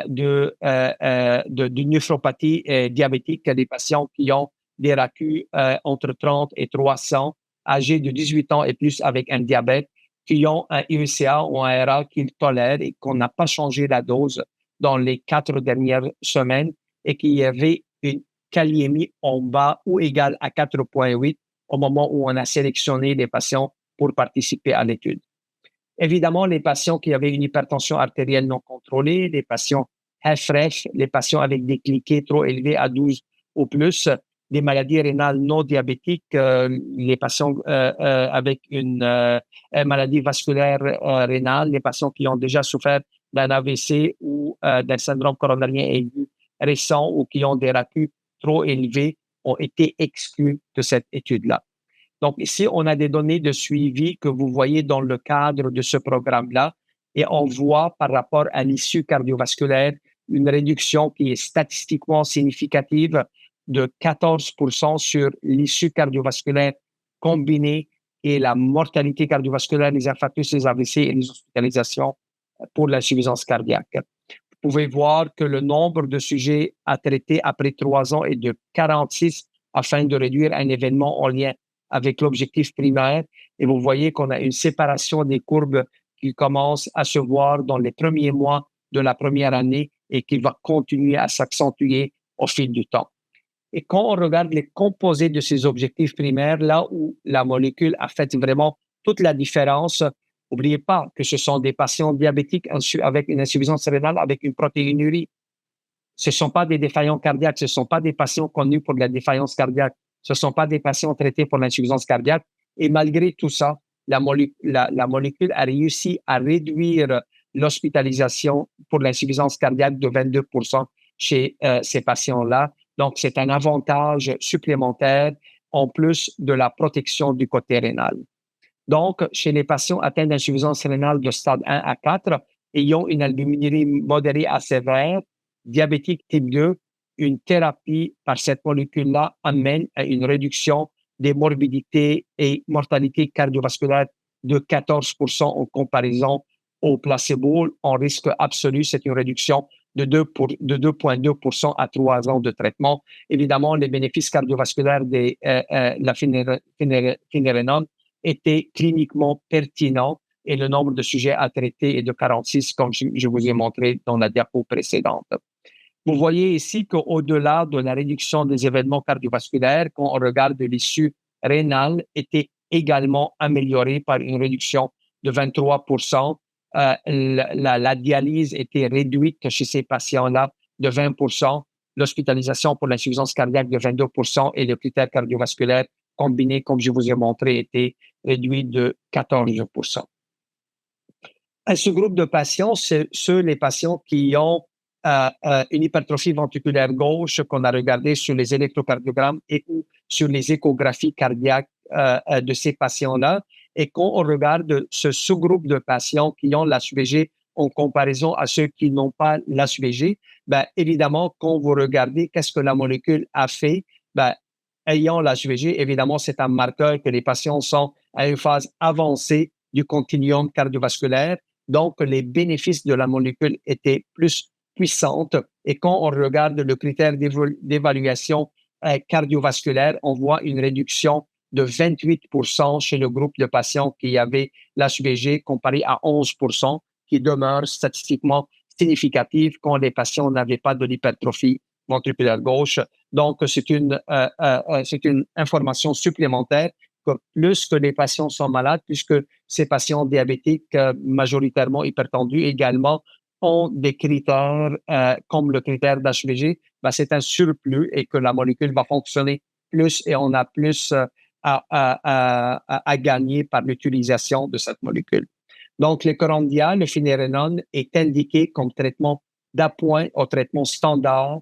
d'une néphropathie diabétique, des patients qui ont des RAQ entre 30 et 300, âgés de 18 ans et plus avec un diabète, qui ont un IECA ou un RA qu'ils tolèrent et qu'on n'a pas changé la dose dans les 4 dernières semaines et qui avait une kaliémie en bas ou égale à 4,8 au moment où on a sélectionné les patients pour participer à l'étude. Évidemment, les patients qui avaient une hypertension artérielle non contrôlée, les patients HFrEF, les patients avec des cliquets trop élevés à 12 ou plus, des maladies rénales non diabétiques, les patients avec une maladie vasculaire rénale, les patients qui ont déjà souffert d'un AVC ou d'un syndrome coronarien aigu récent ou qui ont des RAQ trop élevés ont été exclus de cette étude-là. Donc, ici, on a des données de suivi que vous voyez dans le cadre de ce programme-là et on voit par rapport à l'issue cardiovasculaire une réduction qui est statistiquement significative de 14% sur l'issue cardiovasculaire combinée et la mortalité cardiovasculaire, les infarctus, les AVC et les hospitalisations pour l'insuffisance cardiaque. Vous pouvez voir que le nombre de sujets à traiter après 3 ans est de 46 afin de réduire un événement en lien avec l'objectif primaire. Et vous voyez qu'on a une séparation des courbes qui commence à se voir dans les premiers mois de la première année et qui va continuer à s'accentuer au fil du temps. Et quand on regarde les composés de ces objectifs primaires, là où la molécule a fait vraiment toute la différence, n'oubliez pas que ce sont des patients diabétiques avec une insuffisance rénale avec une protéinurie. Ce ne sont pas des défaillants cardiaques, ce ne sont pas des patients connus pour la défaillance cardiaque, ce ne sont pas des patients traités pour l'insuffisance cardiaque. Et malgré tout ça, la molécule a réussi à réduire l'hospitalisation pour l'insuffisance cardiaque de 22 chez ces patients-là. Donc, c'est un avantage supplémentaire en plus de la protection du côté rénal. Donc, chez les patients atteints d'insuffisance rénale de stade 1 à 4, ayant une albuminurie modérée à sévère, diabétique type 2, une thérapie par cette molécule-là amène à une réduction des morbidités et mortalité cardiovasculaire de 14 en comparaison au placebo. En risque absolu, c'est une réduction de 2,2 à 3 ans de traitement. Évidemment, les bénéfices cardiovasculaires de la finérenone était cliniquement pertinent et le nombre de sujets à traiter est de 46, comme je vous ai montré dans la diapo précédente. Vous voyez ici qu'au-delà de la réduction des événements cardiovasculaires, quand on regarde l'issue rénale, était également améliorée par une réduction de 23 la dialyse était réduite chez ces patients-là de 20 l'hospitalisation pour l'insuffisance cardiaque de 22 et le critère cardiovasculaire combiné, comme je vous ai montré, était réduit de 14 Ce groupe de patients, c'est les patients qui ont une hypertrophie ventriculaire gauche qu'on a regardé sur les électrocardiogrammes et ou sur les échographies cardiaques de ces patients-là. Et quand on regarde ce sous-groupe de patients qui ont la SUVG en comparaison à ceux qui n'ont pas la SUVG, ben, évidemment, quand vous regardez qu'est-ce que la molécule a fait, ben, ayant la SUVG, évidemment, c'est un marqueur que les patients sont à une phase avancée du continuum cardiovasculaire. Donc, les bénéfices de la molécule étaient plus puissantes. Et quand on regarde le critère d'évaluation cardiovasculaire, on voit une réduction de 28 chez le groupe de patients qui avaient l'HBG comparé à 11 qui demeure statistiquement significative quand les patients n'avaient pas de l'hypertrophie ventriculaire gauche. Donc, c'est une information supplémentaire que plus que les patients sont malades, puisque ces patients diabétiques majoritairement hypertendus également ont des critères comme le critère d'HVG, ben, c'est un surplus et que la molécule va fonctionner plus et on a plus à gagner par l'utilisation de cette molécule. Donc, le Kerendia, le finérenone, est indiqué comme traitement d'appoint au traitement standard,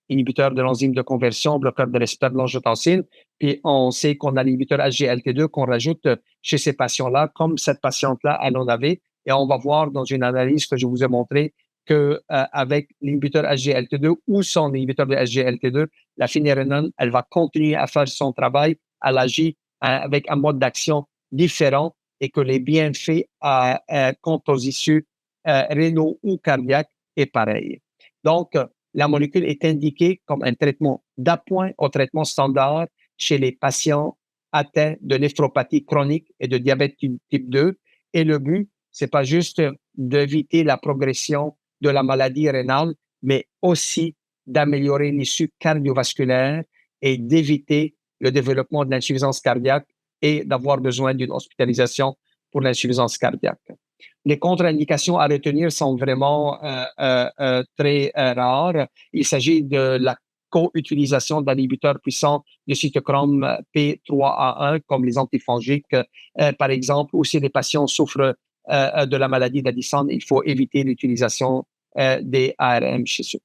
inhibiteur de l'enzyme de conversion, bloqueur de récepteur de l'angiotensine. Puis, on sait qu'on a l'inhibiteur SGLT2 qu'on rajoute chez ces patients-là, comme cette patiente-là, elle en avait. Et on va voir dans une analyse que je vous ai montrée que avec l'inhibiteur SGLT2 ou son inhibiteur de SGLT2, la finérenone, elle va continuer à faire son travail. Elle agit avec un mode d'action différent et que les bienfaits quant aux issues rénaux ou cardiaques est pareil. Donc, la molécule est indiquée comme un traitement d'appoint au traitement standard chez les patients atteints de néphropathie chronique et de diabète type 2. Et le but, c'est pas juste d'éviter la progression de la maladie rénale, mais aussi d'améliorer l'issue cardiovasculaire et d'éviter le développement de l'insuffisance cardiaque et d'avoir besoin d'une hospitalisation pour l'insuffisance cardiaque. Les contre-indications à retenir sont vraiment très rares. Il s'agit de la co-utilisation d'inhibiteurs puissants de cytochrome P3A1 comme les antifongiques, par exemple, ou si les patients souffrent de la maladie d'Addison, il faut éviter l'utilisation des ARM chez eux.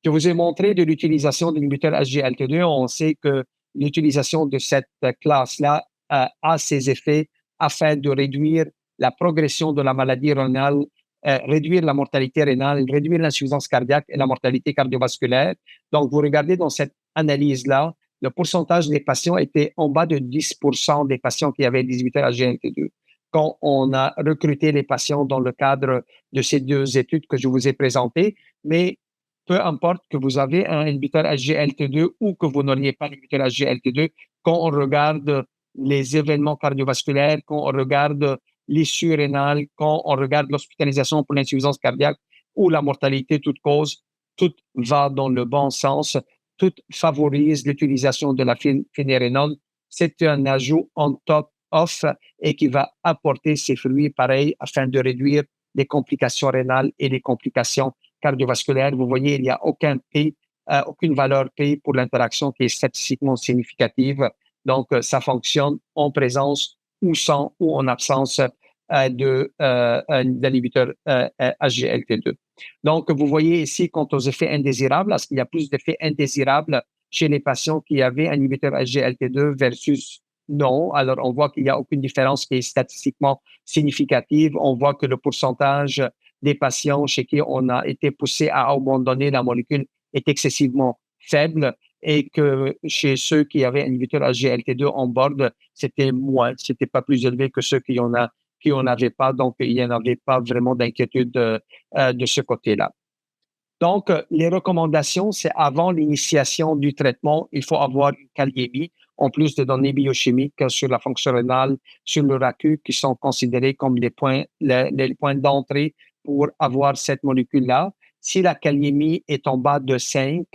Je vous ai montré de l'utilisation d'inhibiteurs SGLT2. On sait que l'utilisation de cette classe-là a ses effets afin de réduire la progression de la maladie rénale, réduire la mortalité rénale, réduire l'insuffisance cardiaque et la mortalité cardiovasculaire. Donc, vous regardez dans cette analyse-là, le pourcentage des patients était en bas de 10% des patients qui avaient 18 heures SGLT2. Quand on a recruté les patients dans le cadre de ces deux études que je vous ai présentées, mais peu importe que vous avez un inhibiteur SGLT2 ou que vous n'auriez pas d'inhibiteur SGLT2, quand on regarde les événements cardiovasculaires, quand on regarde l'issue rénale, quand on regarde l'hospitalisation pour l'insuffisance cardiaque ou la mortalité toute cause, tout va dans le bon sens. toutes favorisent l'utilisation de la finérénone. C'est un ajout on top off et qui va apporter ses fruits pareils afin de réduire les complications rénales et les complications cardiovasculaires. Vous voyez, il n'y a aucune valeur P pour l'interaction qui est statistiquement significative. Donc, ça fonctionne en présence ou sans ou en absence d'inhibiteurs SGLT2. Donc, vous voyez ici, quant aux effets indésirables, est-ce qu'il y a plus d'effets indésirables chez les patients qui avaient un inhibiteur SGLT2 versus non? Alors, on voit qu'il n'y a aucune différence qui est statistiquement significative. On voit que le pourcentage des patients chez qui on a été poussé à abandonner la molécule est excessivement faible et que chez ceux qui avaient un inhibiteur SGLT2 en board, c'était moins, c'était pas plus élevé que ceux qui en avaient pas. Donc, il n'y en avait pas vraiment d'inquiétude de ce côté-là. Donc, les recommandations, c'est avant l'initiation du traitement, il faut avoir une kaliémie, en plus de données biochimiques sur la fonction rénale, sur le RACU, qui sont considérés comme les points d'entrée pour avoir cette molécule-là. Si la kaliémie est en bas de 5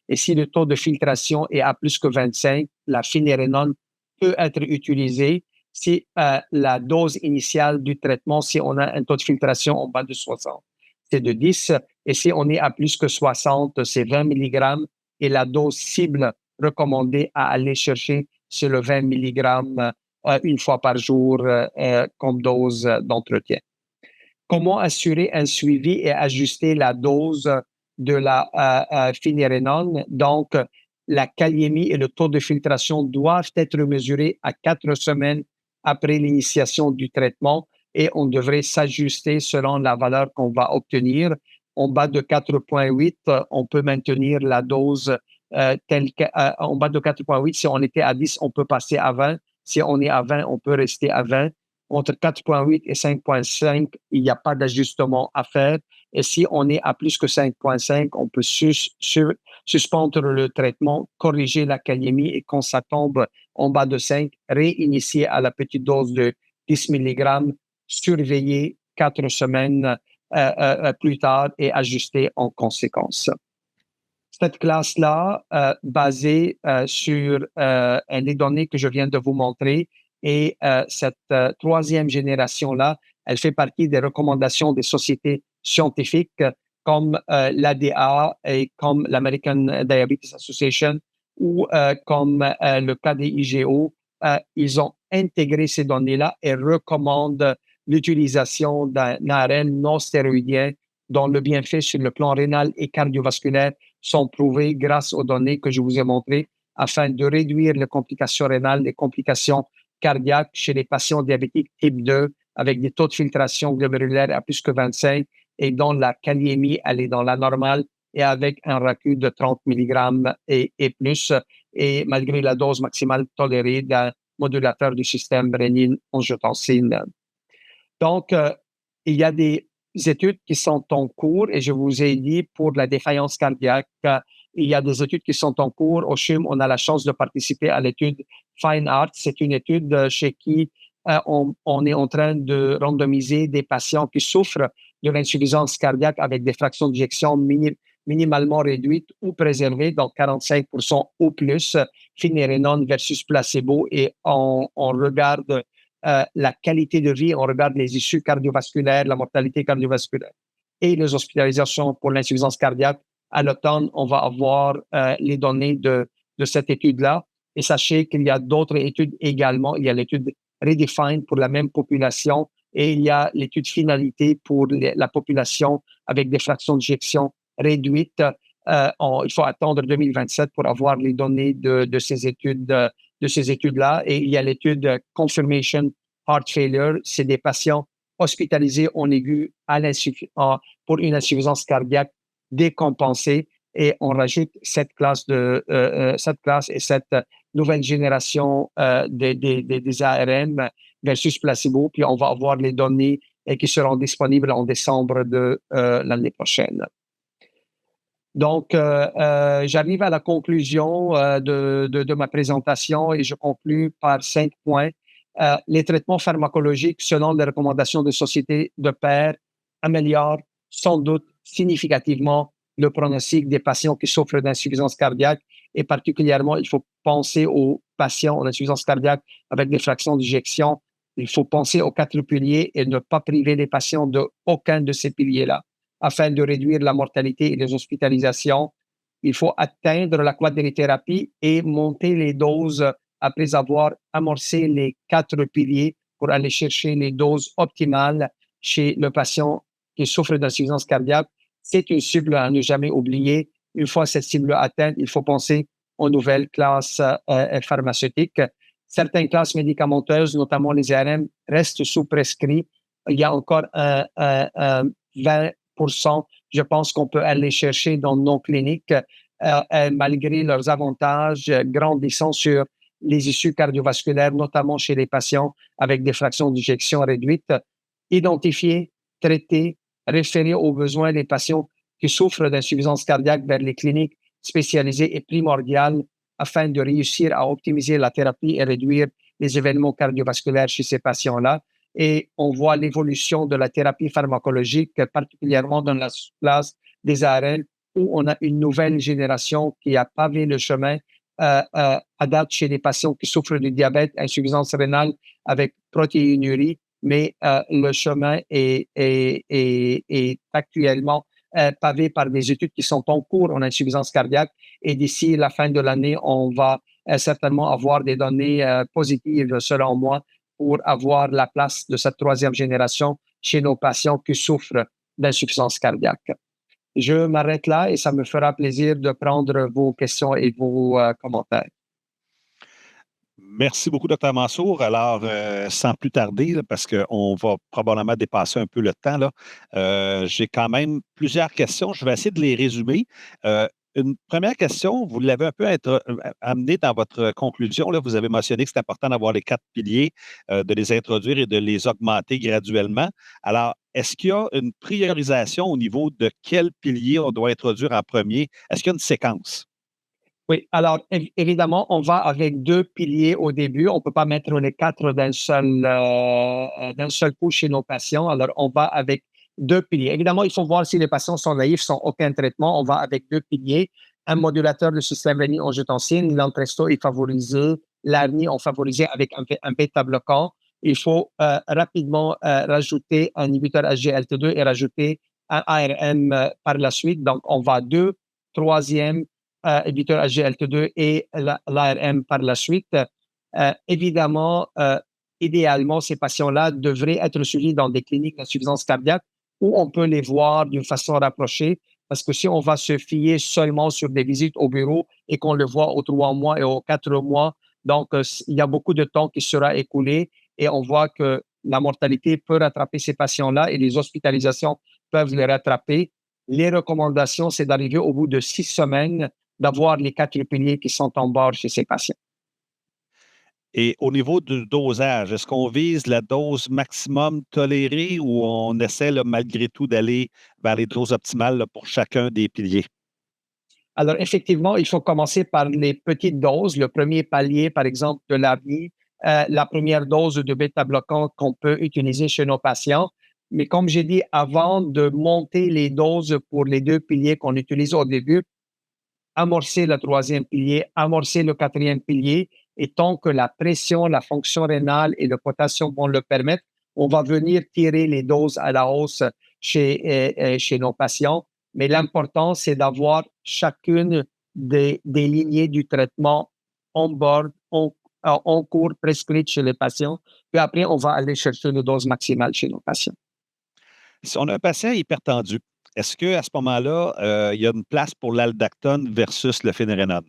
et si le taux de filtration est à plus que 25, la finérénone peut être utilisée. Si la dose initiale du traitement, si on a un taux de filtration en bas de 60, c'est de 10. Et si on est à plus que 60, c'est 20 mg. Et la dose cible recommandée à aller chercher, c'est le 20 mg une fois par jour comme dose d'entretien. Comment assurer un suivi et ajuster la dose de la finérénone? Donc, la kaliémie et le taux de filtration doivent être mesurés à 4 semaines après l'initiation du traitement et on devrait s'ajuster selon la valeur qu'on va obtenir. En bas de 4,8, on peut maintenir la dose telle que, en bas de 4,8, si on était à 10, on peut passer à 20. Si on est à 20, on peut rester à 20. Entre 4,8 et 5,5, il n'y a pas d'ajustement à faire. Et si on est à plus que 5,5, on peut suspendre le traitement, corriger la kaliémie et quand ça tombe en bas de 5, réinitier à la petite dose de 10 mg, surveiller 4 semaines plus tard et ajuster en conséquence. Cette classe-là, basée sur les données que je viens de vous montrer, et cette troisième génération-là, elle fait partie des recommandations des sociétés scientifiques comme l'ADA et comme l'American Diabetes Association ou comme le KDIGO. Ils ont intégré ces données-là et recommandent l'utilisation d'un ARN non stéroïdien dont le bienfait sur le plan rénal et cardiovasculaire sont prouvés grâce aux données que je vous ai montrées afin de réduire les complications rénales, les complications cardiaques chez les patients diabétiques type 2 avec des taux de filtration glomérulaire à plus que 25 et dont la kaliémie, elle est dans la normale et avec un RACU de 30 mg et plus et malgré la dose maximale tolérée d'un modulateur du système rénine-angiotensine. Donc, il y a des études qui sont en cours et je vous ai dit pour la défaillance cardiaque, il y a des études qui sont en cours. Au CHUM, on a la chance de participer à l'étude Fine Art. C'est une étude chez qui on est en train de randomiser des patients qui souffrent de l'insuffisance cardiaque avec des fractions d'éjection minimalement réduites ou préservées, donc 45% ou plus, finérénone versus placebo, et on regarde la qualité de vie, on regarde les issues cardiovasculaires, la mortalité cardiovasculaire et les hospitalisations pour l'insuffisance cardiaque. À l'automne, on va avoir les données de cette étude-là. Et sachez qu'il y a d'autres études également. Il y a l'étude Redefine pour la même population et il y a l'étude Finalité pour la population avec des fractions d'éjection réduites. Il faut attendre 2027 pour avoir les données de ces études-là. Et il y a l'étude Confirmation Heart Failure. C'est des patients hospitalisés en aigu pour une insuffisance cardiaque décompensée. Et on rajoute cette classe et cette nouvelle génération des ARN versus placebo. Puis on va avoir les données qui seront disponibles en décembre de l'année prochaine. Donc, j'arrive à la conclusion de ma présentation et je conclus par 5 points. Les traitements pharmacologiques, selon les recommandations de sociétés de pairs, améliorent sans doute significativement le pronostic des patients qui souffrent d'insuffisance cardiaque Et particulièrement, il faut penser aux patients en insuffisance cardiaque avec des fractions d'éjection. Il faut penser aux 4 piliers et ne pas priver les patients d'aucun de ces piliers-là afin de réduire la mortalité et les hospitalisations. Il faut atteindre la quadrithérapie et monter les doses après avoir amorcé les 4 piliers pour aller chercher les doses optimales chez le patient qui souffre d'insuffisance cardiaque. C'est une cible à ne jamais oublier. Une fois cette cible atteinte, il faut penser aux nouvelles classes pharmaceutiques. Certaines classes médicamenteuses, notamment les ARM, restent sous prescrit. Il y a encore un 20%, je pense, qu'on peut aller chercher dans nos cliniques, malgré leurs avantages grandissants sur les issues cardiovasculaires, notamment chez les patients avec des fractions d'éjection réduites. Identifier, traiter, référer aux besoins des patients qui souffrent d'insuffisance cardiaque vers les cliniques spécialisées est primordial afin de réussir à optimiser la thérapie et réduire les événements cardiovasculaires chez ces patients-là. Et on voit l'évolution de la thérapie pharmacologique, particulièrement dans la classe des ARN, où on a une nouvelle génération qui a pavé le chemin à date chez les patients qui souffrent de diabète, insuffisance rénale avec protéinurie, mais le chemin est actuellement pavé par des études qui sont en cours en insuffisance cardiaque et d'ici la fin de l'année, on va certainement avoir des données positives, selon moi, pour avoir la place de cette troisième génération chez nos patients qui souffrent d'insuffisance cardiaque. Je m'arrête là et ça me fera plaisir de prendre vos questions et vos commentaires. Merci beaucoup, Dr. Mansour. Alors, sans plus tarder, là, parce qu'on va probablement dépasser un peu le temps, là, j'ai quand même plusieurs questions. Je vais essayer de les résumer. Une première question, vous l'avez un peu amené dans votre conclusion. Là, vous avez mentionné que c'est important d'avoir les 4 piliers, de les introduire et de les augmenter graduellement. Alors, est-ce qu'il y a une priorisation au niveau de quel pilier on doit introduire en premier? Est-ce qu'il y a une séquence? Oui, alors évidemment, on va avec 2 piliers au début. On ne peut pas mettre les 4 d'un seul coup chez nos patients. Alors, on va avec 2 piliers. Évidemment, il faut voir si les patients sont naïfs, sans aucun traitement. On va avec 2 piliers. Un modulateur du système rénine-angiotensine, l'Entresto est favorisé, l'ARNI est favorisé avec un bêta-bloquant. Il faut rapidement rajouter un inhibiteur SGLT2 et rajouter un ARM par la suite. Donc, on va 2, troisième, inhibiteur SGLT2 et l'ARM par la suite. Évidemment, idéalement, ces patients-là devraient être suivis dans des cliniques d'insuffisance cardiaque où on peut les voir d'une façon rapprochée. Parce que si on va se fier seulement sur des visites au bureau et qu'on le voit aux 3 mois et aux 4 mois, donc il y a beaucoup de temps qui sera écoulé et on voit que la mortalité peut rattraper ces patients-là et les hospitalisations peuvent les rattraper. Les recommandations, c'est d'arriver au bout de 6 semaines d'avoir les 4 piliers qui sont en bord chez ces patients. Et au niveau du dosage, est-ce qu'on vise la dose maximum tolérée ou on essaie là, malgré tout d'aller vers les doses optimales là, pour chacun des piliers? Alors, effectivement, il faut commencer par les petites doses. Le premier palier, par exemple, de l'ARNI, la première dose de bêta-bloquant qu'on peut utiliser chez nos patients. Mais comme j'ai dit, avant de monter les doses pour les 2 piliers qu'on utilise au début, amorcer le troisième pilier, amorcer le quatrième pilier. Et tant que la pression, la fonction rénale et le potassium vont le permettre, on va venir tirer les doses à la hausse chez nos patients. Mais l'important, c'est d'avoir chacune des lignées du traitement en board, en cours, prescrite chez les patients. Puis après, on va aller chercher une dose maximale chez nos patients. Si on a un patient hypertendu, est-ce qu'à ce moment-là, il y a une place pour l'aldactone versus le fénérénone?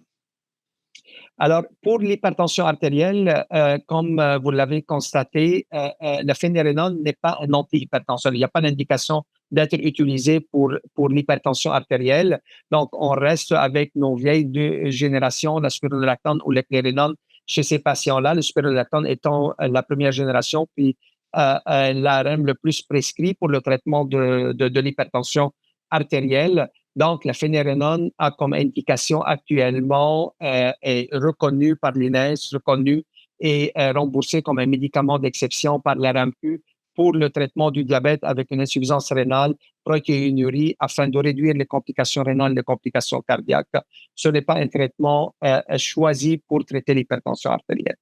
Alors, pour l'hypertension artérielle, comme vous l'avez constaté, le fénérénone n'est pas un antihypertenseur. Il n'y a pas d'indication d'être utilisé pour l'hypertension artérielle. Donc, on reste avec nos vieilles 2 générations, la spironolactone ou l'éplérinone, chez ces patients-là. Le spironolactone étant la première génération, puis l'ARM le plus prescrit pour le traitement de l'hypertension artérielle. Donc, la fénérénone a comme indication actuellement, est reconnue par l'INES, reconnue et remboursée comme un médicament d'exception par la RAMQ pour le traitement du diabète avec une insuffisance rénale, protéinurie, afin de réduire les complications rénales, les complications cardiaques. Ce n'est pas un traitement choisi pour traiter l'hypertension artérielle.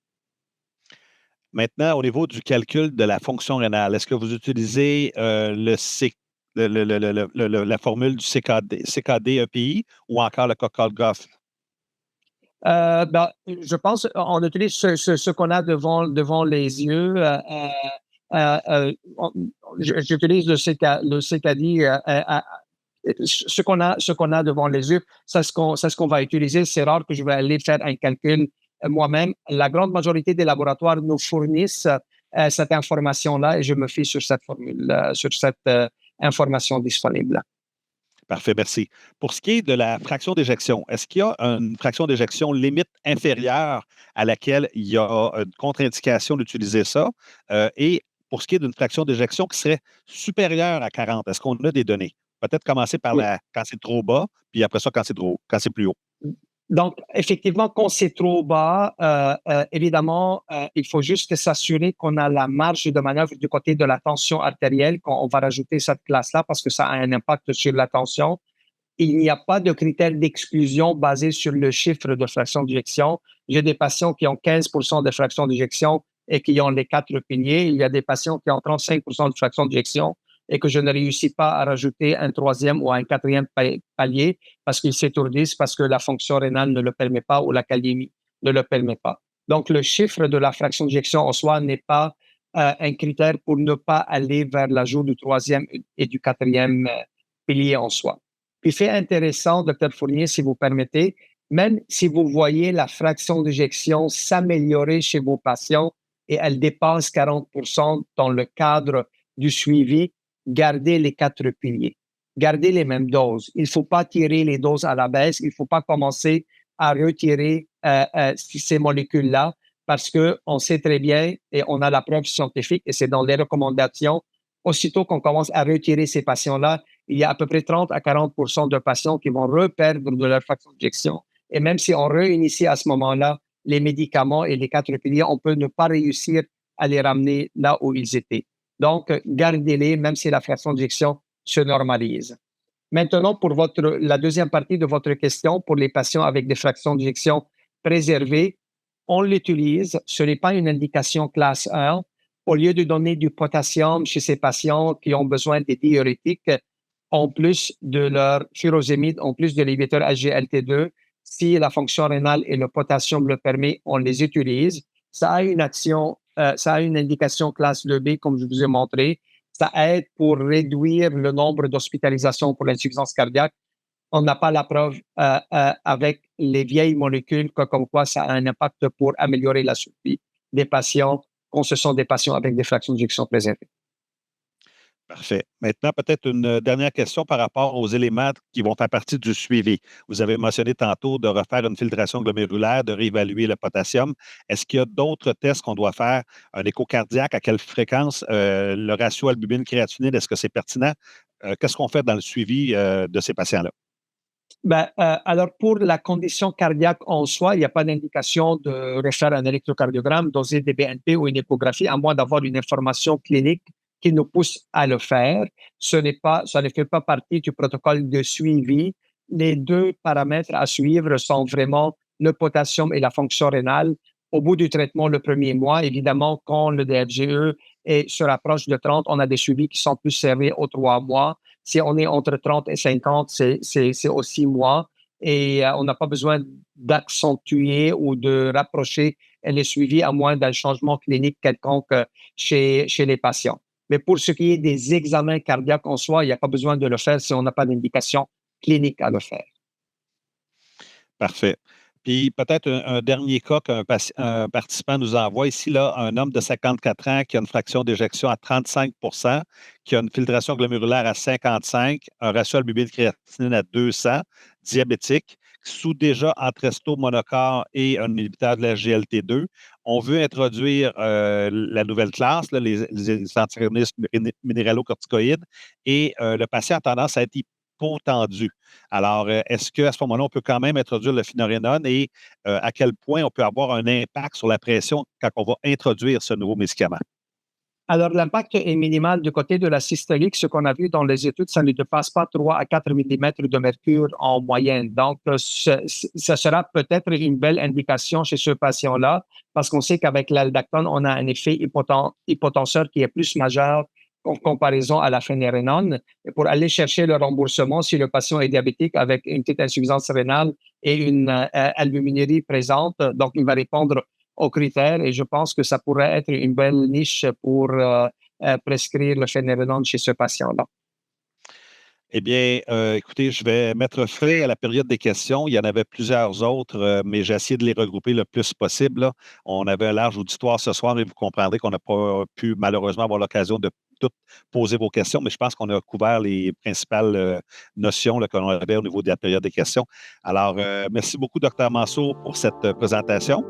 Maintenant, au niveau du calcul de la fonction rénale, est-ce que vous utilisez la formule du CKD-EPI ou encore le Cockle-Goff? Je pense on utilise ce qu'on a devant les yeux. J'utilise le CKD. Ce qu'on a devant les yeux, c'est ce qu'on va utiliser. C'est rare que je vais aller faire un calcul moi-même. La grande majorité des laboratoires nous fournissent cette information-là et je me fie sur cette formule, sur cette information disponible. Parfait, merci. Pour ce qui est de la fraction d'éjection, est-ce qu'il y a une fraction d'éjection limite inférieure à laquelle il y a une contre-indication d'utiliser ça? Et pour ce qui est d'une fraction d'éjection qui serait supérieure à 40, est-ce qu'on a des données? Peut-être commencer par Oui. quand c'est trop bas, puis après ça, quand c'est plus haut. Donc, effectivement, quand c'est trop bas, évidemment, il faut juste s'assurer qu'on a la marge de manœuvre du côté de la tension artérielle, quand on va rajouter cette classe-là, parce que ça a un impact sur la tension. Il n'y a pas de critère d'exclusion basé sur le chiffre de fraction d'éjection. J'ai des patients qui ont 15% de fraction d'éjection et qui ont les 4 piliers. Il y a des patients qui ont 35% de fraction d'éjection et que je ne réussis pas à rajouter un troisième ou un quatrième palier parce qu'ils s'étourdissent, parce que la fonction rénale ne le permet pas ou la kaliémie ne le permet pas. Donc, le chiffre de la fraction d'éjection en soi n'est pas un critère pour ne pas aller vers l'ajout du troisième et du quatrième pilier en soi. Puis, fait intéressant, Dr. Fournier, si vous permettez, même si vous voyez la fraction d'éjection s'améliorer chez vos patients et elle dépasse 40% dans le cadre du suivi, gardez les 4 piliers. Gardez les mêmes doses. Il ne faut pas tirer les doses à la baisse. Il ne faut pas commencer à retirer ces molécules-là parce qu'on sait très bien et on a la preuve scientifique et c'est dans les recommandations. Aussitôt qu'on commence à retirer ces patients-là, il y a à peu près 30 à 40% de patients qui vont reperdre de leur fraction d'éjection. Et même si on réinitie à ce moment-là les médicaments et les 4 piliers, on peut ne pas réussir à les ramener là où ils étaient. Donc, gardez-les, même si la fraction d'éjection se normalise. Maintenant, pour la deuxième partie de votre question, pour les patients avec des fractions d'éjection préservées, on l'utilise. Ce n'est pas une indication classe 1. Au lieu de donner du potassium chez ces patients qui ont besoin des diurétiques, en plus de leur furosémide, en plus de l'inhibiteur SGLT2, si la fonction rénale et le potassium le permet, on les utilise. Ça a une action, ça a une indication classe 2B, comme je vous ai montré. Ça aide pour réduire le nombre d'hospitalisations pour l'insuffisance cardiaque. On n'a pas la preuve avec les vieilles molécules que comme quoi ça a un impact pour améliorer la survie des patients quand ce sont des patients avec des fractions d'éjection préservées. Parfait. Maintenant, peut-être une dernière question par rapport aux éléments qui vont faire partie du suivi. Vous avez mentionné tantôt de refaire une filtration glomérulaire, de réévaluer le potassium. Est-ce qu'il y a d'autres tests qu'on doit faire? Un écho cardiaque, à quelle fréquence? Le ratio albumine-créatinine, est-ce que c'est pertinent? Qu'est-ce qu'on fait dans le suivi de ces patients-là? Alors, pour la condition cardiaque en soi, il n'y a pas d'indication de refaire un électrocardiogramme, doser des BNP ou une échographie, à moins d'avoir une information clinique qui nous pousse à le faire. Ça ne fait pas partie du protocole de suivi. Les 2 paramètres à suivre sont vraiment le potassium et la fonction rénale. Au bout du traitement, le premier mois, évidemment, quand le DFGE se rapproche de 30, on a des suivis qui sont plus serrés aux 3 mois. Si on est entre 30 et 50, c'est aux 6 mois. Et on n'a pas besoin d'accentuer ou de rapprocher les suivis à moins d'un changement clinique quelconque chez les patients. Mais pour ce qui est des examens cardiaques en soi, il n'y a pas besoin de le faire si on n'a pas d'indication clinique à le faire. Parfait. Puis peut-être un dernier cas un participant nous envoie ici, là, un homme de 54 ans qui a une fraction d'éjection à 35, qui a une filtration glomérulaire à 55, un ratio albumine-créatinine à 200, diabétique, sous déjà Entresto monocore et un inhibiteur de la GLT2. On veut introduire la nouvelle classe, là, les antagonistes minéralocorticoïdes, et le patient a tendance à être hypotendu. Alors, est-ce qu'à ce moment-là, on peut quand même introduire le phenorénone et à quel point on peut avoir un impact sur la pression quand on va introduire ce nouveau médicament? Alors, l'impact est minimal du côté de la systolique. Ce qu'on a vu dans les études, ça ne dépasse pas 3 à 4 millimètres de mercure en moyenne. Donc, ça sera peut-être une belle indication chez ce patient-là, parce qu'on sait qu'avec l'aldactone, on a un effet hypotenseur qui est plus majeur en comparaison à la phénérénone. Et pour aller chercher le remboursement, si le patient est diabétique avec une petite insuffisance rénale et une albuminurie présente, donc il va répondre aux critères et je pense que ça pourrait être une belle niche pour prescrire le phénérenone chez ce patient-là. Eh bien, écoutez, je vais mettre fin à la période des questions. Il y en avait plusieurs autres, mais j'ai essayé de les regrouper le plus possible, là. On avait un large auditoire ce soir et vous comprendrez qu'on n'a pas pu malheureusement avoir l'occasion de toutes poser vos questions, mais je pense qu'on a couvert les principales notions là, qu'on avait au niveau de la période des questions. Alors, merci beaucoup, Dr. Mansour, pour cette présentation.